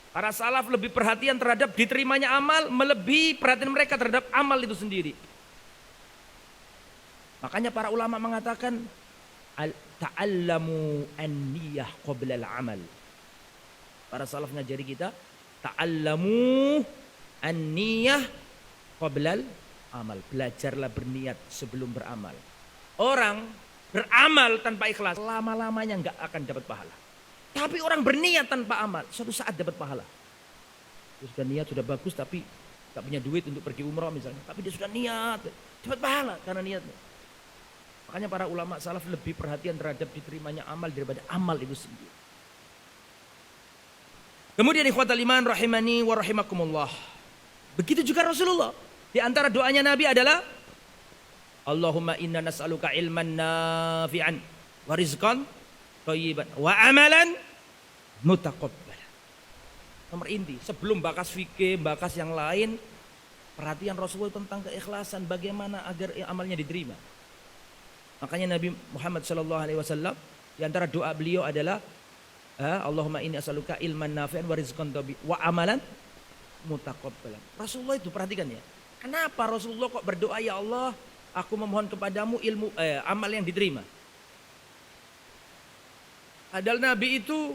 Para salaf lebih perhatian terhadap diterimanya amal melebihi perhatian mereka terhadap amal itu sendiri. Makanya para ulama mengatakan ta'allamu an-niyah qabla al-amal. Para salaf ngajari kita ta'allamu an-niyah qabla al-amal. Belajarlah berniat sebelum beramal. Orang beramal tanpa ikhlas lama-lamanya enggak akan dapat pahala. Tapi orang berniat tanpa amal, suatu saat dapat pahala. Dia sudah niat, sudah bagus, tapi tak punya duit untuk pergi umrah misalnya. Tapi dia sudah niat, dapat pahala karena niatnya. Makanya para ulama salaf lebih perhatian terhadap diterimanya amal daripada amal itu sendiri. Kemudian ikhwatal iman rahimani wa rahimakumullah. Begitu juga Rasulullah. Di antara doanya Nabi adalah Allahumma inna nas'aluka ilman nafi'an wa rizqan thayyiban wa amalan mutaqabbal. Nomor inti, sebelum bakas fikih, bakas yang lain, perhatian Rasulullah tentang keikhlasan, bagaimana agar amalnya diterima. Makanya Nabi Muhammad SAW, di antara doa beliau adalah Allahumma inni as'aluka ilman nafi'an wa rizqan thayyiban wa amalan mutaqabbalan. Rasulullah itu perhatikan ya. Kenapa Rasulullah kok berdoa, ya Allah, aku memohon kepadamu amal yang diterima. Padahal Nabi itu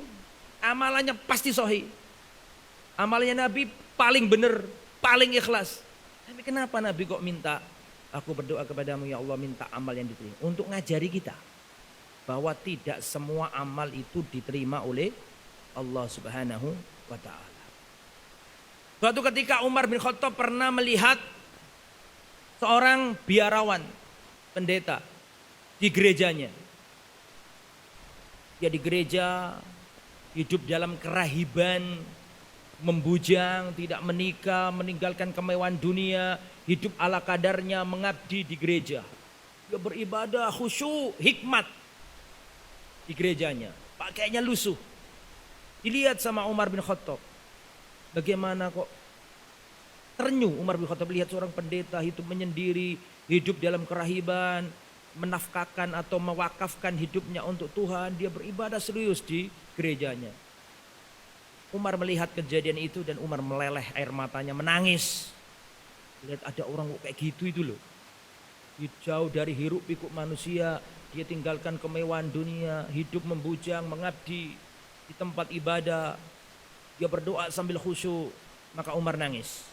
amalannya pasti sahih. Amalnya Nabi paling benar, paling ikhlas. Tapi kenapa Nabi kok minta, aku berdoa kepadamu ya Allah minta amal yang diterima. Untuk ngajari kita bahwa tidak semua amal itu diterima oleh Allah Subhanahu wa ta'ala. Suatu ketika Umar bin Khattab pernah melihat seorang biarawan, pendeta di gerejanya. Dia di gereja hidup dalam kerahiban, membujang, tidak menikah, meninggalkan kemewahan dunia, hidup ala kadarnya, mengabdi di gereja. Dia beribadah khusyuk, hikmat di gerejanya. Pakainya lusuh. Dilihat sama Umar bin Khattab. Bagaimana kok ternyuh Umar bin Khattab lihat seorang pendeta hidup menyendiri, hidup dalam kerahiban, menafkahkan atau mewakafkan hidupnya untuk Tuhan. Dia beribadah serius di gerejanya. Umar melihat kejadian itu dan Umar meleleh air matanya, menangis. Lihat ada orang kayak gitu itu loh. Dia jauh dari hiruk pikuk manusia, dia tinggalkan kemewahan dunia, hidup membujang, mengabdi di tempat ibadah. Dia berdoa sambil khusyuk, maka Umar nangis.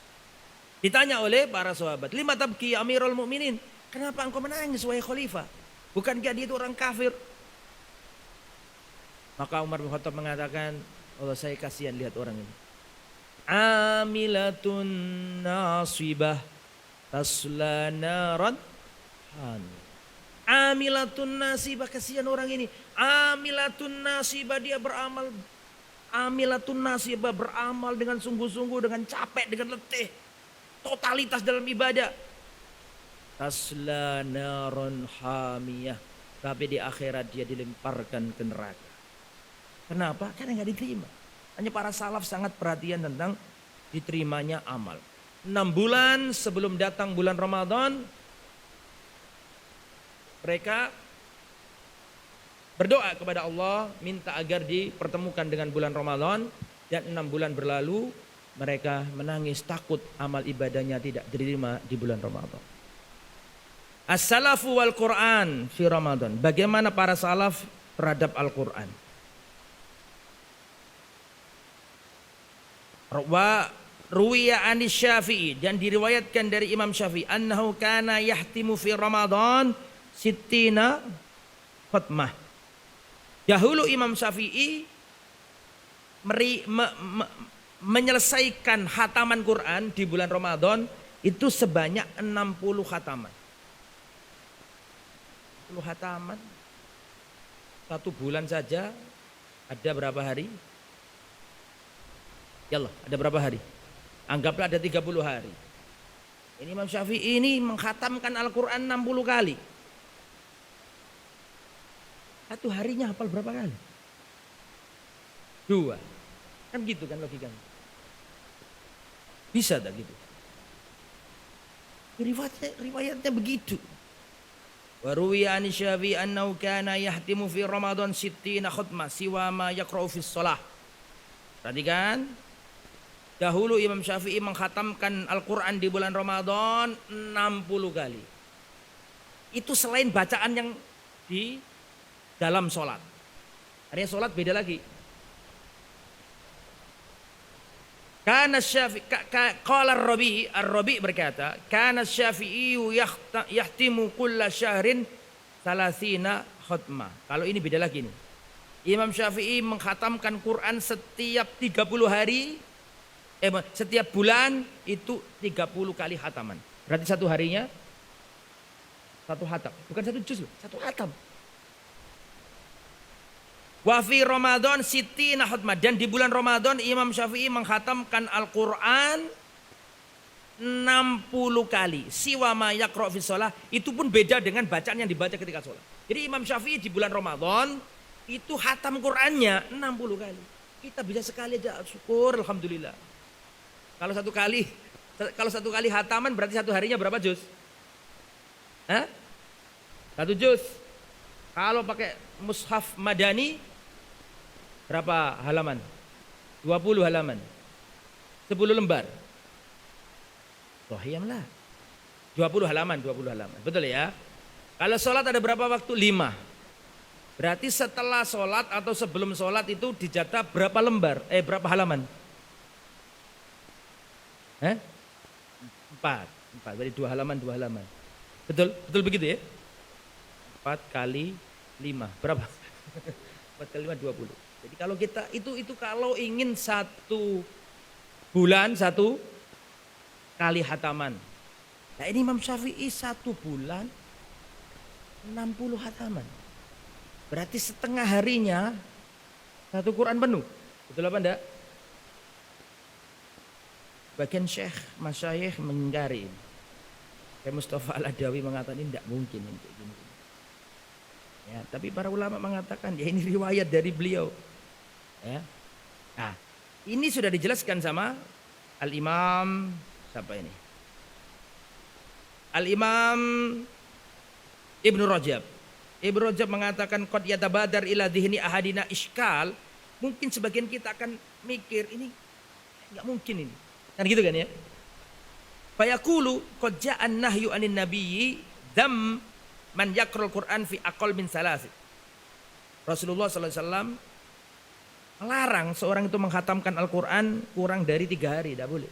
Ditanya oleh para sahabat, "Lima tabki Amirul Mukminin?" Kenapa engkau menangis wahai khalifah? Bukankah dia itu orang kafir? Maka Umar bin Khattab mengatakan, Allah saya kasihan lihat orang ini. Amilatun nasibah tasla naran hamiyah. Amilatun nasibah, kasihan orang ini. Amilatun nasibah, dia beramal. Amilatun nasibah, beramal dengan sungguh-sungguh, dengan capek, dengan letih. Totalitas dalam ibadah. Tasla naran hamiyah. Tapi di akhirat dia dilemparkan ke neraka. Kenapa? Karena nggak diterima. Hanya para salaf sangat perhatian tentang diterimanya amal. 6 bulan sebelum datang bulan Ramadan, mereka berdoa kepada Allah, minta agar dipertemukan dengan bulan Ramadan. Dan 6 bulan berlalu, mereka menangis takut amal ibadahnya tidak diterima di bulan Ramadan. As-salafu wal Quran fi Ramadan. Bagaimana para salaf terhadap Al-Quran? Wa ruwiya anis Syafi'i, dan diriwayatkan dari Imam Syafi'i annahu kana yahtimu fi Ramadan sittina khatmah. Dahulu Imam Syafi'i menyelesaikan hataman Quran di bulan Ramadan itu sebanyak 60 hataman. 60 hataman. Satu bulan saja ada berapa hari? Yallah, ada berapa hari? Anggaplah ada 30 hari. Ini Imam Syafi'i ini menghatamkan Al-Quran 60 kali. Satu harinya hafal berapa kali? 2. Kan gitu kan logikanya. Bisa tak gitu? Riwayatnya begitu. Wa ruwiya an Syafi'i annahu kana yahtimu fi Ramadan 60 khutmah siwa ma yaqra'u fi shalah. Perhatikan. Dahulu Imam Syafi'i menghatamkan Al-Quran di bulan Ramadan 60 kali. Itu selain bacaan yang di dalam sholat. Artinya sholat beda lagi. Kana Syafi'i, qala Ar-Rabi' berkata, kana Syafi'i yahtimu kulla syahrin 30 khutmah. Kalau ini beda lagi nih. Imam Syafi'i menghatamkan Quran setiap 30 hari. Setiap bulan itu 30 kali hataman. Berarti satu harinya satu hatam. Bukan satu juz loh, satu hatam. Wa fi Ramadan sittina khatmah, dan di bulan Ramadan Imam Syafi'i menghatamkan Al-Quran 60 kali. Siwa ma yaqra' fi shalah, itu pun beda dengan bacaan yang dibaca ketika sholat. Jadi Imam Syafi'i di bulan Ramadan itu hatam Qurannya 60 kali. Kita bisa sekali aja, syukur alhamdulillah. Kalau satu kali hataman berarti satu harinya berapa juz? Hah? 1 juz. Kalau pakai mushaf madani berapa halaman? 20 halaman. 10 lembar. Wahiyamlah. 20 halaman. Betul ya? Kalau sholat ada berapa waktu? 5. Berarti setelah sholat atau sebelum sholat itu dijatah berapa lembar? Berapa halaman? 4. Berarti 2 halaman. Betul begitu ya? 4 kali 5. Berapa? 4 kali 5 20. Jadi kalau kita itu kalau ingin 1 bulan 1 kali hataman. Nah ini Imam Syafi'i 1 bulan 60 hataman. Berarti setengah harinya 1 Quran penuh. Betul apa enggak? Bagian syekh, masyayikh mengingkari. Kayak Mustafa Al-Adawi mengatakan ini tidak mungkin. Ya, tapi para ulama mengatakan ya ini riwayat dari beliau. Ya. Nah, ini sudah dijelaskan sama Al-Imam siapa ini? Al-Imam Ibnu Rajab. Ibnu Rajab mengatakan qad yatabadar ila dhihni ahadina iskal Mungkin sebagian kita akan mikir, ini nggak mungkin ini. Kan gitu kan ya. Fayaqulu qad ja'an nahyu anin nabiyyi dam man yaqra'ul Qur'an fi aqall min salasin. Rasulullah sallallahu alaihi wasallam melarang seorang itu menghatamkan Al-Qur'an kurang dari 3 hari, tidak boleh.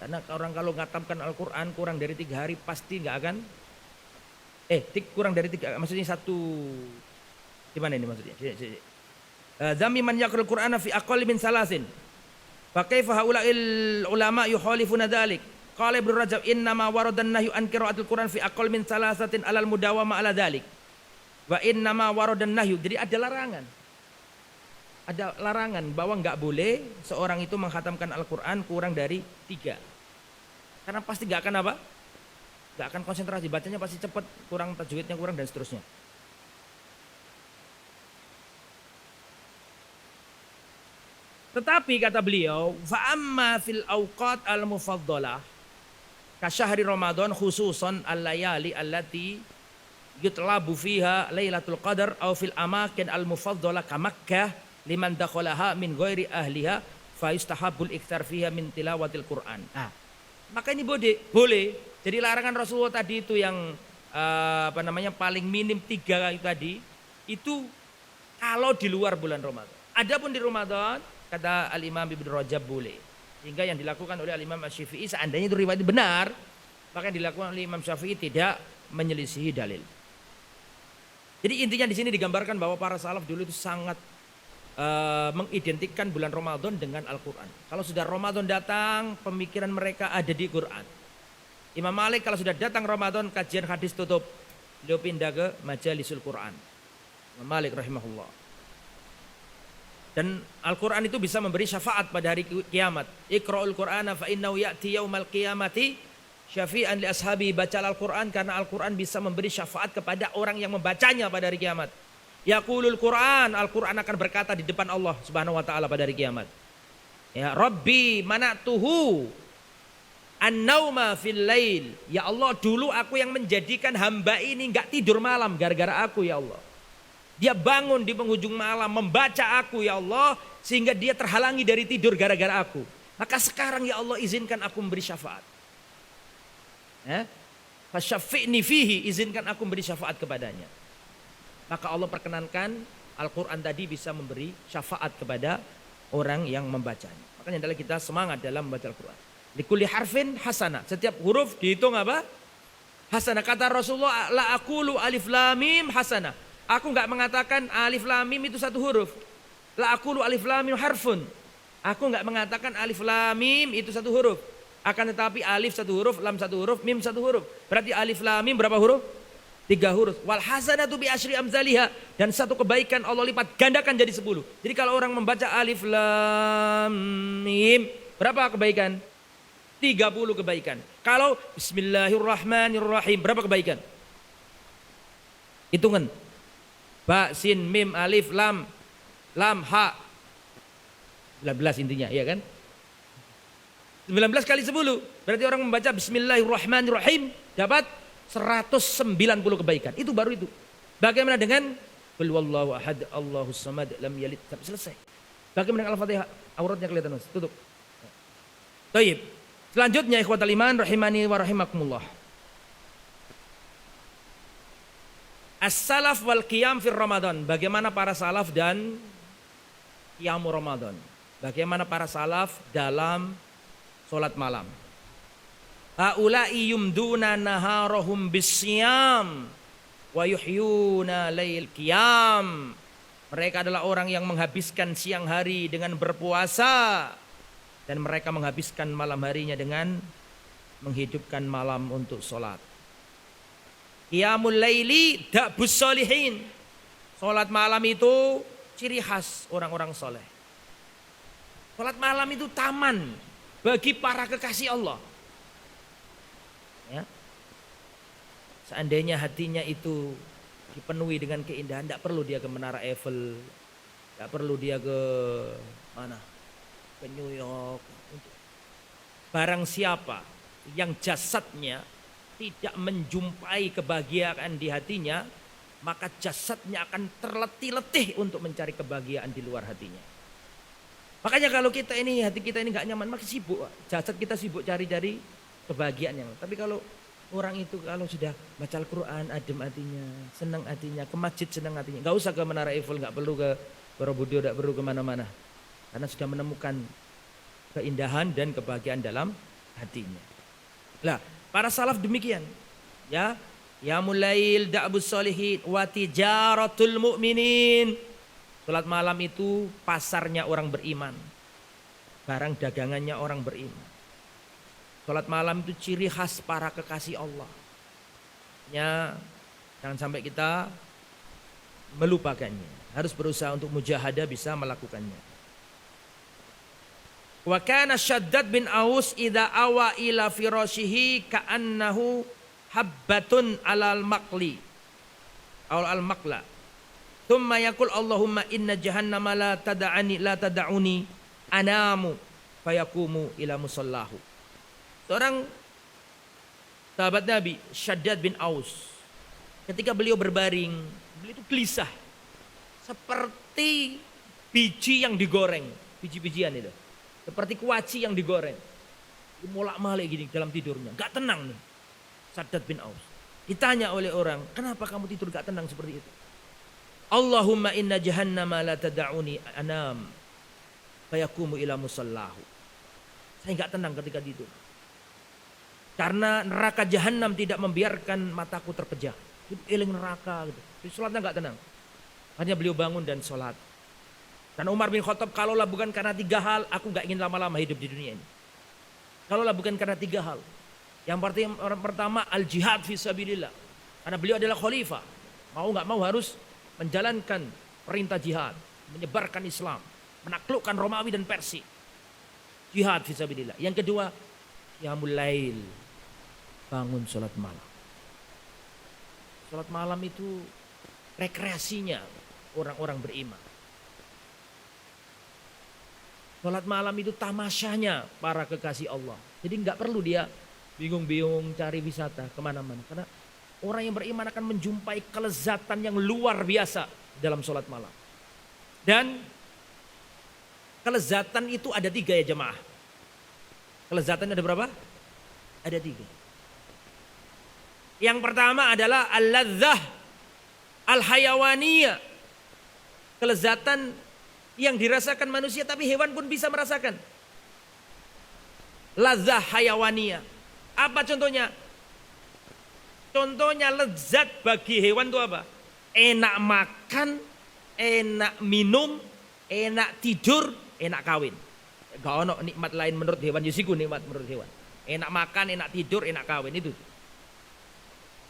Karena orang kalau menghatamkan Al-Qur'an kurang dari 3 hari pasti nggak akan kurang dari 3, maksudnya satu, gimana ini maksudnya? Dami man yaqra'ul Qur'ana fi aqall min salasin. Fa kaifa haula'il ulama yukhalifuna dzalik? Qala Ibnu Rajab inna ma waradan nahyu an qira'atil Qur'an fi aqall min salasatin alal mudawama ala dzalik. Wa inna ma waradan nahyu. Jadi ada larangan. Ada larangan bahwa enggak boleh seorang itu menghatamkan Al-Qur'an kurang dari 3. Karena pasti enggak akan apa? Enggak akan konsentrasi, bacanya pasti cepat, kurang tajwidnya kurang dan seterusnya. Tetapi kata beliau, fa amma fil awqat al-mufaddalah ka syahri Ramadan khususan al-layali allati yutlabu fiha Lailatul Qadar aw fil amakin al-mufaddalah ka Makkah liman dakhalaha min ghairi ahliha fa yustahabbul iktsar fiha min tilawatil Qur'an. Maka ini boleh. Jadi larangan Rasulullah tadi itu yang paling minim 3 tadi itu kalau di luar bulan Ramadan. Adapun di Ramadan kata Al-Imam Ibnu Rajab boleh. Sehingga yang dilakukan oleh Al-Imam Asy-Syafi'i seandainya itu riwayat benar, maka yang dilakukan oleh Imam Syafi'i tidak menyelisihi dalil. Jadi intinya di sini digambarkan bahwa para salaf dulu itu sangat mengidentikan bulan Ramadan dengan Al-Qur'an. Kalau sudah Ramadan datang, pemikiran mereka ada di Qur'an. Imam Malik kalau sudah datang Ramadan, kajian hadis tutup, beliau pindah ke majalisul Qur'an. Imam Malik rahimahullah. Dan Al-Quran itu bisa memberi syafaat pada hari kiamat. Iqra'ul Qur'ana fa innahu ya'ti yaumal qiyamati syafi'an li ashabi. Bacalah Al-Quran karena Al-Quran bisa memberi syafaat kepada orang yang membacanya pada hari kiamat. Yaqulul Quran, Al-Quran akan berkata di depan Allah Subhanahu wa taala pada hari kiamat. Ya Rabbi mana'tuhu an-nauma fil lail. Ya Allah, dulu aku yang menjadikan hamba ini enggak tidur malam gara-gara aku ya Allah. Dia bangun di penghujung malam membaca aku ya Allah sehingga dia terhalangi dari tidur gara-gara aku. Maka sekarang ya Allah izinkan aku memberi syafaat. Fasyafi'ni fihi, izinkan aku memberi syafaat kepadanya. Maka Allah perkenankan Al-Quran tadi bisa memberi syafaat kepada orang yang membacanya. Makanya adalah kita semangat dalam membaca Al-Quran. Likulli harfin hasanah. Setiap huruf dihitung apa? Hasanah. Kata Rasulullah, la aqulu alif lam mim hasanah. Aku enggak mengatakan alif lam mim itu satu huruf. La aqulu alif lam mim harfun. Aku enggak mengatakan alif lam mim itu satu huruf. Akan tetapi alif satu huruf, lam satu huruf, mim satu huruf. Berarti alif lam mim berapa huruf? 3 huruf. Wal hasanatu bi asyri amsalihha, dan satu kebaikan Allah lipat gandakan jadi 10. Jadi kalau orang membaca alif lam mim, berapa kebaikan? 30 kebaikan. Kalau bismillahirrahmanirrahim, berapa kebaikan? Hitungan. Ba, sin, mim, alif, lam, ha. 19 intinya, ya kan? 19 kali 10. Berarti orang membaca bismillahirrahmanirrahim dapat 190 kebaikan. Itu baru itu. Bagaimana dengan qul huwallahu ahad, Allahus samad, lam yalid, sampai selesai. Bagaimana dengan Al-Fatihah? Auratnya kelihatan, Mas. Tutup. Baik. Selanjutnya ikhwatal iman rahimani wa rahimakumullah. As-salaf wal qiyam fir Ramadan. Bagaimana para salaf dan qiyamu Ramadan. Bagaimana para salaf dalam salat malam. Haula'i yumduna naharahum bisyam wa yuhyuna lail qiyam. Mereka adalah orang yang menghabiskan siang hari dengan berpuasa dan mereka menghabiskan malam harinya dengan menghidupkan malam untuk salat. Qiyamul laili da'bus sholihin. Salat malam itu ciri khas orang-orang soleh. Salat malam itu taman bagi para kekasih Allah. Ya. Seandainya hatinya itu dipenuhi dengan keindahan, tidak perlu dia ke Menara Eiffel, tidak perlu dia ke mana, ke New York. Barang siapa yang jasadnya tidak menjumpai kebahagiaan di hatinya, maka jasadnya akan terletih-letih untuk mencari kebahagiaan di luar hatinya. Makanya kalau kita ini, hati kita ini gak nyaman, makin sibuk. Jasad kita sibuk cari-cari kebahagiaan yang. Tapi kalau orang itu kalau sudah baca Al-Quran, adem hatinya, senang hatinya, ke masjid senang hatinya. Gak usah ke Menara Eiffel, gak perlu ke Borobudur, gak perlu kemana-mana. Karena sudah menemukan keindahan dan kebahagiaan dalam hatinya. Lah, para salaf demikian. Ya, Qiyamul da'bus solihin wa tijaratul mu'minin. Salat malam itu pasarnya orang beriman. Barang dagangannya orang beriman. Salat malam itu ciri khas para kekasih Allah. Ya, jangan sampai kita melupakannya. Harus berusaha untuk mujahadah bisa melakukannya. Wa kana Syaddad bin Aus idza awa ila firashihi ka'annahu habbatun alal maqli aw al maqla thumma yaqul Allahumma inna jahannama la tad'uni anamu fayaqumu ila musallahu. Seorang sahabat Nabi Syaddad bin Aus, ketika beliau berbaring, beliau itu gelisah seperti biji yang digoreng, biji-bijian itu, seperti kuaci yang digoreng, molak-malik gini dalam tidurnya, gak tenang nih. Syaddad bin Aus ditanya oleh orang, kenapa kamu tidur gak tenang seperti itu? Allahumma inna jahannama la tad'uni anam fayaqumu ila musallahu. Saya gak tenang ketika tidur karena neraka jahanam tidak membiarkan mataku terpejah. Eling neraka gitu. Jadi sholatnya gak tenang. Hanya beliau bangun dan sholat. Dan Umar bin Khattab, kalaulah bukan karena 3 hal, aku gak ingin lama-lama hidup di dunia ini. Kalaulah bukan karena 3 hal. Yang pertama al-jihad fisabilillah. Karena beliau adalah khalifah. Mau gak mau harus menjalankan perintah jihad. Menyebarkan Islam. Menaklukkan Romawi dan Persia. Jihad fisabilillah. Yang kedua, qiyamul lail. Bangun sholat malam. Sholat malam itu rekreasinya orang-orang beriman. Sholat malam itu tamasyanya para kekasih Allah. Jadi gak perlu dia bingung-bingung cari wisata kemana-mana. Karena orang yang beriman akan menjumpai kelezatan yang luar biasa dalam sholat malam. Dan kelezatan itu ada 3 ya jemaah. Kelezatan ada berapa? Ada 3. Yang pertama adalah al-ladzah al-hayawaniyah. Kelezatan yang dirasakan manusia tapi hewan pun bisa merasakan. Ladzah hayawaniyah. Apa contohnya? Contohnya lezat bagi hewan itu apa? Enak makan, enak minum, enak tidur, enak kawin. Gak ono nikmat lain menurut hewan, yusiku nikmat menurut hewan. Enak makan, enak tidur, enak kawin itu.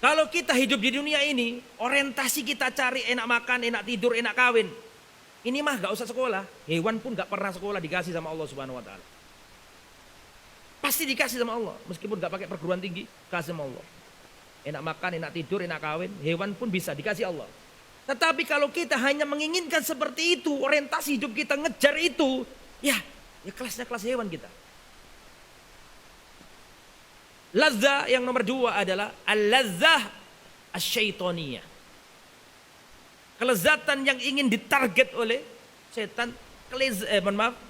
Kalau kita hidup di dunia ini, orientasi kita cari enak makan, enak tidur, enak kawin. Ini mah gak usah sekolah. Hewan pun gak pernah sekolah, dikasih sama Allah Subhanahu Wa Taala. Pasti dikasih sama Allah. Meskipun gak pakai perguruan tinggi, kasih sama Allah. Enak makan, enak tidur, enak kawin. Hewan pun bisa dikasih Allah. Tetapi kalau kita hanya menginginkan seperti itu, orientasi hidup kita ngejar itu, ya kelasnya kelas hewan kita. Lazah yang nomor 2 adalah al-lazah asy-syaitoniyah. Kelezatan yang ingin ditarget oleh setan,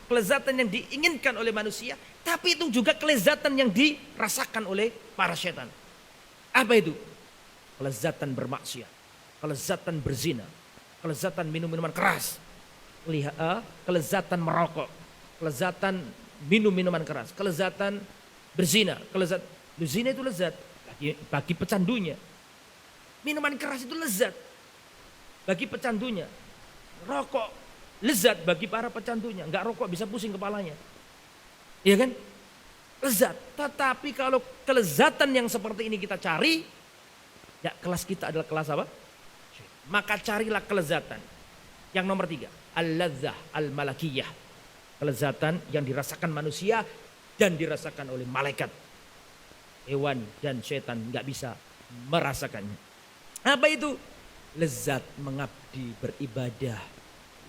kelezatan yang diinginkan oleh manusia, tapi itu juga kelezatan yang dirasakan oleh para setan. Apa itu? Kelezatan bermaksiat, kelezatan berzina, kelezatan minum minuman keras, kelezatan merokok, kelezatan minum minuman keras, kelezatan berzina, zina itu lezat bagi pecandunya. Minuman keras itu lezat bagi pecandunya. Rokok lezat bagi para pecandunya. Enggak rokok bisa pusing kepalanya. Iya kan? Lezat. Tetapi kalau kelezatan yang seperti ini kita cari, ya kelas kita adalah kelas apa? Maka carilah kelezatan. Yang nomor 3, al-ladzah al-malakiyah. Kelezatan yang dirasakan manusia dan dirasakan oleh malaikat. Hewan dan setan nggak bisa merasakannya. Apa itu? Lezat mengabdi beribadah,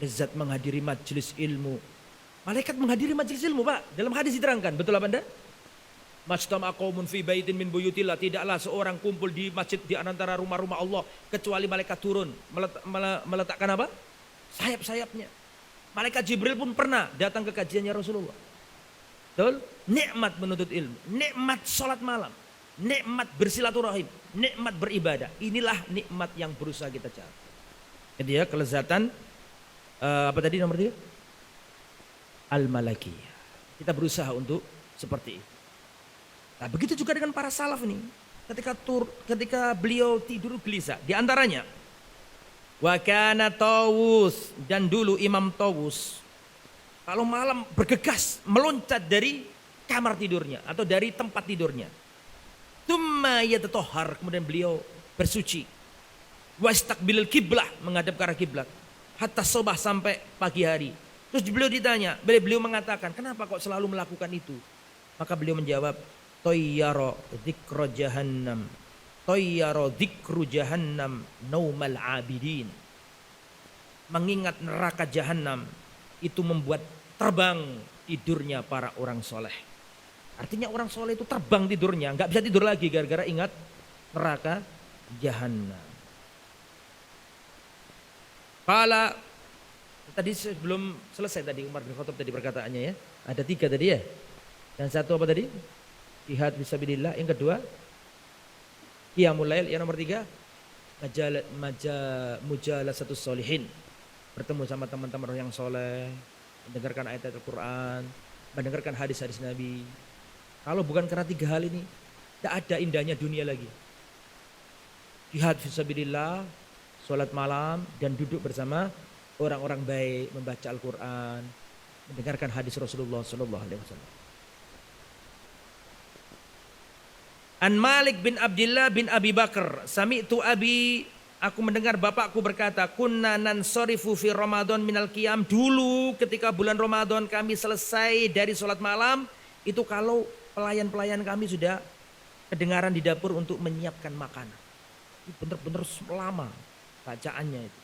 lezat menghadiri majelis ilmu. Malaikat menghadiri majelis ilmu, Pak. Dalam hadis diterangkan, betul apa enggak? Majtama qaumun fi baitin min buyutillah, tidaklah seorang kumpul di masjid di antara rumah-rumah Allah kecuali malaikat turun meletakkan apa? Sayap-sayapnya. Malaikat Jibril pun pernah datang ke kajiannya Rasulullah. Betul? Nikmat menuntut ilmu, nikmat sholat malam, nikmat bersilaturahim, nikmat beribadah. Inilah nikmat yang berusaha kita cari. Jadi ya, kelezatan apa tadi nomor 3? Al-malakiyah. Kita berusaha untuk seperti itu. Nah, begitu juga dengan para salaf nih. Ketika beliau tidur gelisah, di antaranya wa kana Tawus, dan dulu Imam Tawus kalau malam bergegas meloncat dari kamar tidurnya atau dari tempat tidurnya. Tsumma yatahhar, kemudian beliau bersuci. Wastaqbilul kiblah, menghadap ke arah kiblat. Hatta sobah, sampai pagi hari. Terus beliau ditanya, beliau mengatakan, kenapa kok selalu melakukan itu? Maka beliau menjawab, Toyyaro dzikru jahannam, Toyyaro dzikru jahannam naumal abidin. Mengingat neraka jahannam itu membuat terbang tidurnya para orang soleh. Artinya orang soleh itu terbang tidurnya, nggak bisa tidur lagi gara-gara ingat neraka jahannam. Kala tadi sebelum selesai tadi Umar bin Khattab tadi perkataannya ya, ada 3 tadi ya, dan 1 apa tadi? Jihad fisabilillah. Yang kedua qiyamul lail. Yang nomor 3 mujalasatus solihin, bertemu sama teman-teman yang soleh, mendengarkan ayat Al-Quran, mendengarkan hadis-hadis Nabi. Kalau bukan karena 3 hal ini, tidak ada indahnya dunia lagi. Jihad fisabilillah, sholat malam, dan duduk bersama orang-orang baik, membaca Al-Quran, mendengarkan hadis Rasulullah SAW. An Malik bin Abdullah bin Abi Bakar, sami'tu abi, aku mendengar bapakku berkata, kunna nansarifu fi Ramadan minal qiyam. Dulu ketika bulan Ramadan kami selesai dari sholat malam, itu kalau pelayan-pelayan kami sudah kedengaran di dapur untuk menyiapkan makanan. Itu benar-benar lama bacaannya itu.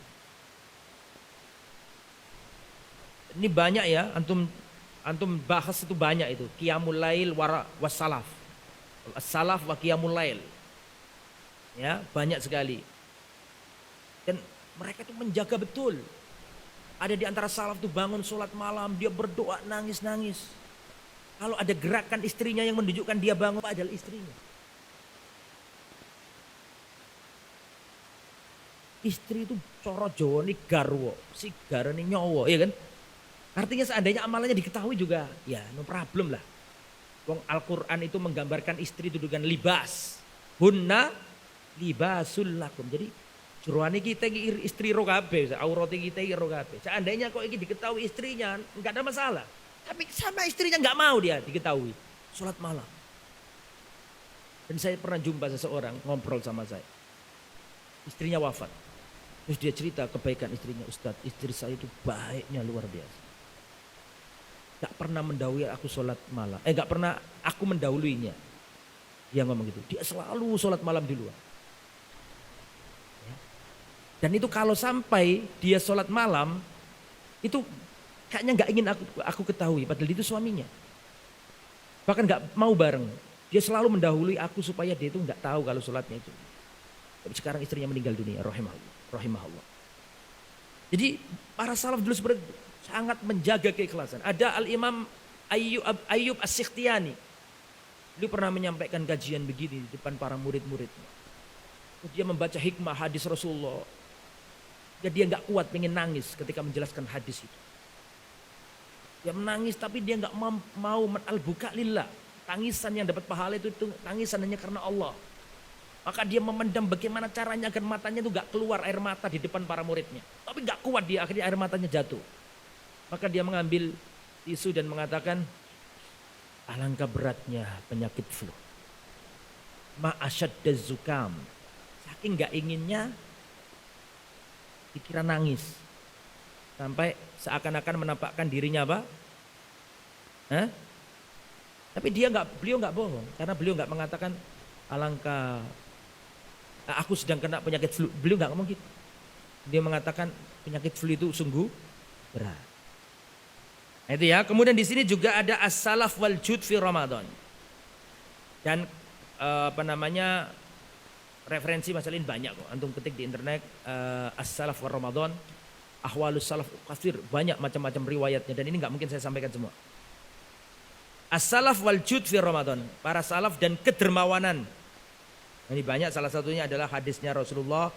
Ini banyak ya, antum bahas itu banyak itu. Qiyamul lail wassalaf. As-salaf wa qiyamul lail. Ya, banyak sekali. Dan mereka itu menjaga betul. Ada di antara salaf tuh bangun sholat malam, dia berdoa nangis-nangis. Kalau ada gerakan istrinya yang menunjukkan dia bangun, adalah istrinya. Istri itu coro Jawa ini garwo, si garane nyowo, ya kan? Artinya seandainya amalannya diketahui juga, ya no problem lah. Wong Al-Quran itu menggambarkan istri itu dengan libas. Hunna libasul lakum. Jadi juruane kita istri rokabe, aurate kita rokabe. Seandainya kok ini diketahui istrinya, enggak ada masalah. Tapi sama istrinya enggak mau dia diketahui. Sholat malam. Dan saya pernah jumpa seseorang ngobrol sama saya. Istrinya wafat. Terus dia cerita kebaikan istrinya, Ustadz, istri saya itu baiknya luar biasa. Gak pernah mendahului aku sholat malam. Gak pernah aku mendahuluinya. Dia ngomong gitu. Dia selalu sholat malam di luar. Ya. Dan itu kalau sampai dia sholat malam, itu kayaknya gak ingin aku ketahui. Padahal itu suaminya. Bahkan gak mau bareng. Dia selalu mendahului aku supaya dia itu gak tahu kalau sholatnya itu. Tapi sekarang istrinya meninggal dunia. Rahimahullah. Jadi para salaf dulu seperti itu. Sangat menjaga keikhlasan. Ada Al-Imam Ayyub As-Sikhtiyani. Dia pernah menyampaikan kajian begini di depan para murid-muridnya. Dia membaca hikmah hadis Rasulullah. Dia nggak kuat, pengen nangis ketika menjelaskan hadis itu. Dia menangis tapi dia nggak mau al-buka lillah. Tangisan yang dapat pahala itu tangisan hanya karena Allah. Maka dia memendam bagaimana caranya agar matanya itu nggak keluar air mata di depan para muridnya. Tapi nggak kuat dia, akhirnya air matanya jatuh. Maka dia mengambil tisu dan mengatakan, alangkah beratnya penyakit flu. Ma'asyadda zukam. Saking gak inginnya, dikira nangis. Sampai seakan-akan menampakkan dirinya apa? Tapi beliau gak bohong. Karena beliau gak mengatakan, alangkah aku sedang kena penyakit flu. Beliau gak ngomong gitu. Dia mengatakan penyakit flu itu sungguh berat. Itu ya. Kemudian di sini juga ada as-salaf wal jud fi Ramadan. Dan referensi masalah ini banyak kok. Antum ketik di internet as-salaf wa Ramadan, ahwalus salaf kasir, banyak macam-macam riwayatnya dan ini nggak mungkin saya sampaikan semua. As-salaf wal jud fi Ramadan, para salaf dan kedermawanan. Ini banyak, salah satunya adalah hadisnya Rasulullah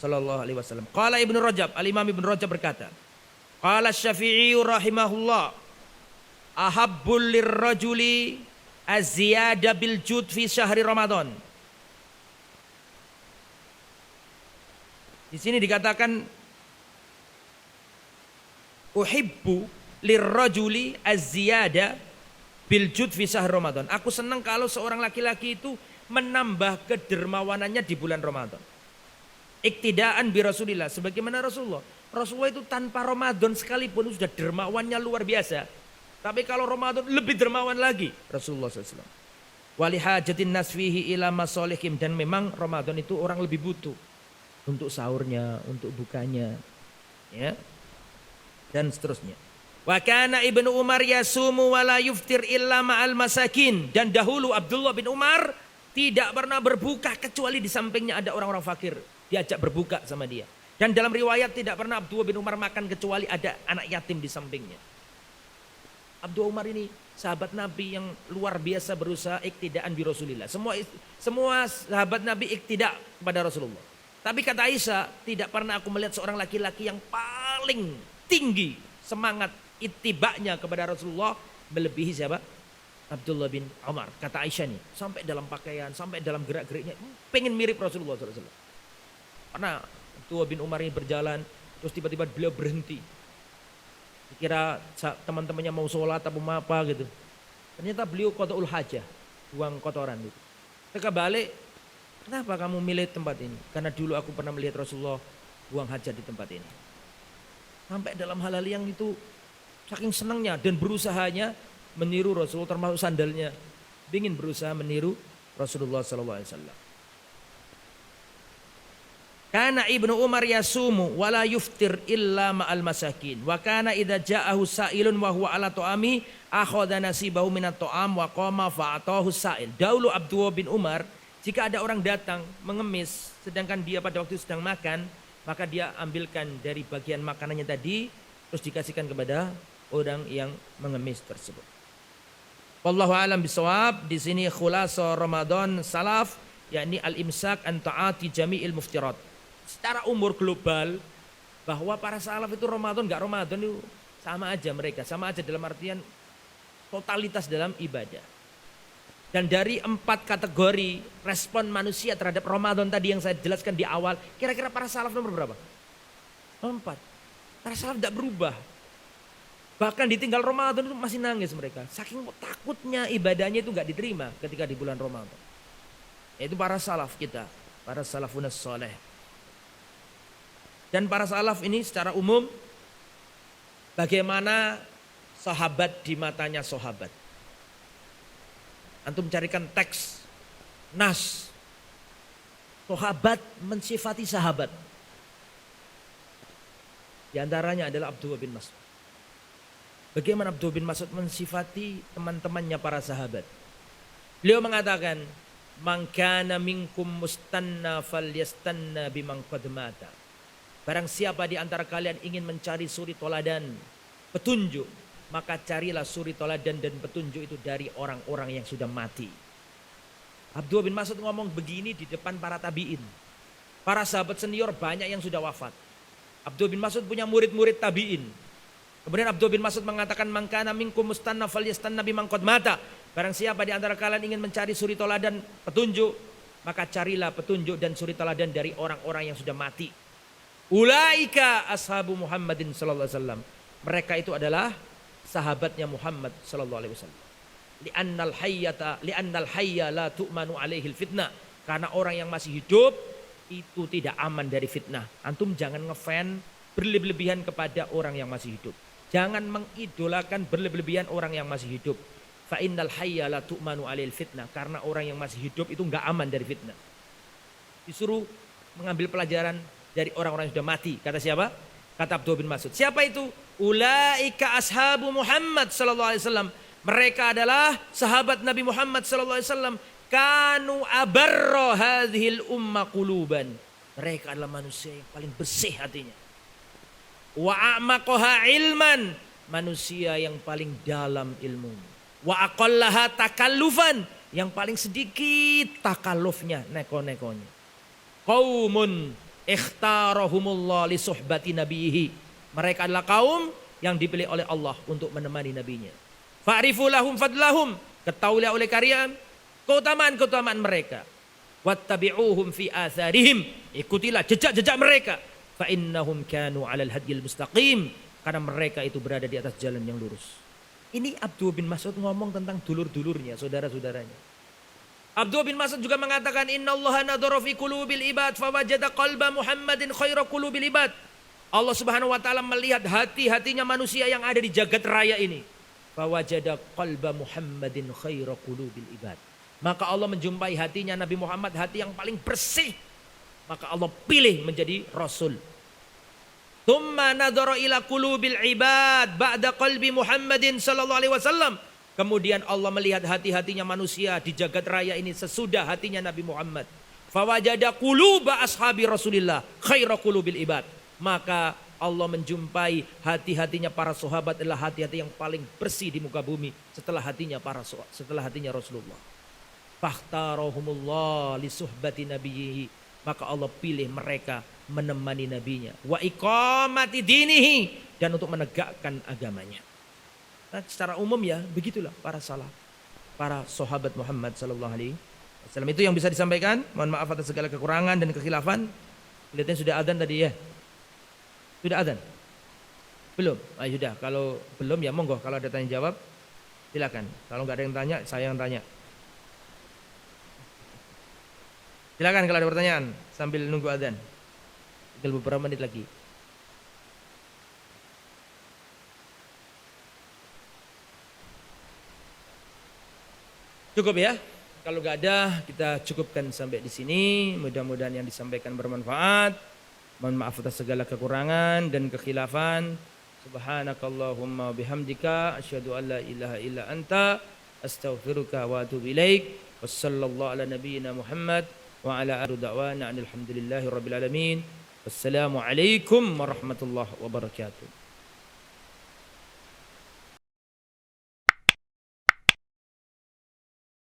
sallallahu alaihi wasallam. Qala Ibnu Rajab, Al-Imam Ibnu Rajab berkata, qala Syafi'i rahimahullah, ahabbul lirrajuli az-ziyada bil jud fi syahri Ramadan. Di sini dikatakan uhibbu lirrajuli az-ziyada bil jud fi syahr Ramadan. Aku senang kalau seorang laki-laki itu menambah kedermawanannya di bulan Ramadan. Iktidaan bi Rasulillah, sebagaimana Rasulullah. Rasulullah itu tanpa Ramadan sekalipun sudah dermawannya luar biasa. Tapi kalau Ramadan lebih dermawan lagi Rasulullah SAW. Walihajatin nasfihi ila masolihim, dan memang Ramadan itu orang lebih butuh untuk sahurnya, untuk bukanya, ya, dan seterusnya. Wa kana Ibnu Umar yasumu wa la yuftir illa ma'al masakin, dan dahulu Abdullah bin Umar tidak pernah berbuka kecuali di sampingnya ada orang-orang fakir, diajak berbuka sama dia. Dan dalam riwayat tidak pernah Abdullah bin Umar makan kecuali ada anak yatim di sampingnya. Abdullah Umar ini sahabat Nabi yang luar biasa berusaha iktidaan bi Rasulillah. Semua sahabat Nabi iktidak kepada Rasulullah. Tapi kata Aisyah, tidak pernah aku melihat seorang laki-laki yang paling tinggi semangat ittiba'nya kepada Rasulullah melebihi siapa? Abdullah bin Umar. Kata Aisyah nih, sampai dalam pakaian, sampai dalam gerak-geriknya pengen mirip Rasulullah SAW. Karena Abdullah bin Umar ini berjalan, terus tiba-tiba beliau berhenti. Dikira teman-temannya mau sholat atau mau apa gitu. Ternyata beliau qada'ul hajah, buang kotoran gitu. Mereka balik, kenapa kamu milih tempat ini? Karena dulu aku pernah melihat Rasulullah buang hajat di tempat ini. Sampai dalam hal-hal yang itu saking senangnya dan berusahanya meniru Rasulullah, termasuk sandalnya. Ingin berusaha meniru Rasulullah SAW. Kana Ibnu Umar yasumu wa la yuftir illa ma'al masakin. Wa kana idza ja'ahu sa'ilun wa huwa ala ta'ami akhadha nasibahu minat ta'am wa qama fa'atahu sa'il. Dahulu Abdullah bin Umar, jika ada orang datang mengemis sedangkan dia pada waktu sedang makan, maka dia ambilkan dari bagian makanannya tadi terus dikasihkan kepada orang yang mengemis tersebut. Wallahu a'lam bishawab. Di sini khulasa Ramadan salaf, yakni al-imsak an ta'ati jami'il muftirat. Secara umur global bahwa para salaf itu Ramadan enggak Ramadan itu sama aja mereka, sama aja dalam artian totalitas dalam ibadah. Dan dari 4 kategori respon manusia terhadap Ramadan tadi yang saya jelaskan di awal, kira-kira para salaf nomor berapa? 4. Para salaf tidak berubah. Bahkan ditinggal Ramadan itu masih nangis mereka. Saking takutnya ibadahnya itu enggak diterima ketika di bulan Ramadan. Itu para salaf kita, para salafun saleh. Dan para salaf ini secara umum bagaimana sahabat di matanya sahabat. Antum carikan teks nas sahabat mensifati sahabat. Di antaranya adalah Abdullah bin Mas'ud. Bagaimana Abdullah bin Mas'ud mensifati teman-temannya para sahabat. Beliau mengatakan, "Man kana minkum mustanna falyastanna biman qad mata." Barang siapa di antara kalian ingin mencari suri toladan, petunjuk, maka carilah suri toladan dan petunjuk itu dari orang-orang yang sudah mati. Abdullah bin Mas'ud ngomong begini di depan para tabi'in. Para sahabat senior banyak yang sudah wafat. Abdullah bin Mas'ud punya murid-murid tabi'in. Kemudian Abdullah bin Mas'ud mengatakan, "Man kana minkum mustanna falyastanna biman qad mata." Barang siapa di antara kalian ingin mencari suri toladan, petunjuk, maka carilah petunjuk dan suri toladan dari orang-orang yang sudah mati. Ulaika ashabu Muhammadin sallallahu alaihi wasallam. Mereka itu adalah sahabatnya Muhammad sallallahu alaihi wasallam. Li'annal hayya la tu'manu alaihi fitnah. Karena orang yang masih hidup itu tidak aman dari fitnah. Antum jangan ngefan berlebihan kepada orang yang masih hidup. Jangan mengidolakan berlebihan orang yang masih hidup. Fa innal hayya la tu'manu alaihi fitnah. Karena orang yang masih hidup itu enggak aman dari fitnah. Disuruh mengambil pelajaran dari orang-orang yang sudah mati. Kata siapa? Kata Abdullah bin Mas'ud. Siapa itu? Ulaika ashabu Muhammad sallallahu alaihi wasallam. Mereka adalah sahabat Nabi Muhammad sallallahu alaihi wasallam. kanu abarra hadhil umma quluban. Mereka adalah manusia yang paling bersih hatinya. Wa a'maqaha ilman, manusia yang paling dalam ilmu. Wa aqallaha takallufan, yang paling sedikit takallufnya, neko-nekonya. Qaumun ikhtarahumullah li suhbati nabiyhi. Mereka adalah kaum yang dipilih oleh Allah untuk menemani nabinya. Fa'rifu lahum fadlahum, ketahuilah oleh kalian keutamaan-keutamaan mereka. Wattabi'uhum fi atharihim, ikutilah jejak-jejak mereka. Fa innahum kanu 'alal hadil mustaqim, karena mereka itu berada di atas jalan yang lurus. Ini Abdullah bin Mas'ud ngomong tentang dulur-dulurnya, saudara-saudaranya. Abdullah bin Mas'ud juga mengatakan, innallaha nadhara fi qulubil ibad fawajada qalba Muhammadin khaira qulubil ibad. Allah Subhanahu wa taala melihat hati-hatinya manusia yang ada di jagat raya ini. Fawajada qalba Muhammadin khaira qulubil ibad. Maka Allah menjumpai hatinya Nabi Muhammad, hati yang paling bersih. Maka Allah pilih menjadi Rasul. Thumma nadhara ila qulubil ibad ba'da qalbi Muhammadin sallallahu alaihi wasallam. Kemudian Allah melihat hati-hatinya manusia di jagat raya ini sesudah hatinya Nabi Muhammad. Fawajada quluba ashabi Rasulillah khaira qulubil ibad. Maka Allah menjumpai hati-hatinya para sahabat adalah hati-hati yang paling bersih di muka bumi setelah hatinya Rasulullah. Fakhtarahumullah li suhbati nabiyhi, maka Allah pilih mereka menemani nabinya. Wa iqamati dinihi, dan untuk menegakkan agamanya. Nah, secara umum ya begitulah para sahabat Muhammad sallallahu alaihi wasallam. Itu yang bisa disampaikan. Mohon maaf atas segala kekurangan dan kekhilafan. Kelihatannya sudah adzan tadi ya. Sudah adzan? Belum? Sudah. Kalau belum ya monggo, kalau ada tanya jawab silakan. Kalau nggak ada yang tanya, saya yang tanya. Silakan kalau ada pertanyaan sambil nunggu adzan. Tinggal beberapa menit lagi. Cukup ya? Kalau nggak ada, kita cukupkan sampai di sini. Mudah-mudahan yang disampaikan bermanfaat. Mohon maaf atas segala kekurangan dan kekhilafan. Subhanakallahumma bihamdika asyhadu an la ilaha illa anta astaghfiruka wa atubu ilaik. Wassallallahu ala nabiyyina Muhammad wa ala alihi da'wana alhamdulillahi rabbil alamin. Wassalamu alaikum warahmatullahi wabarakatuh.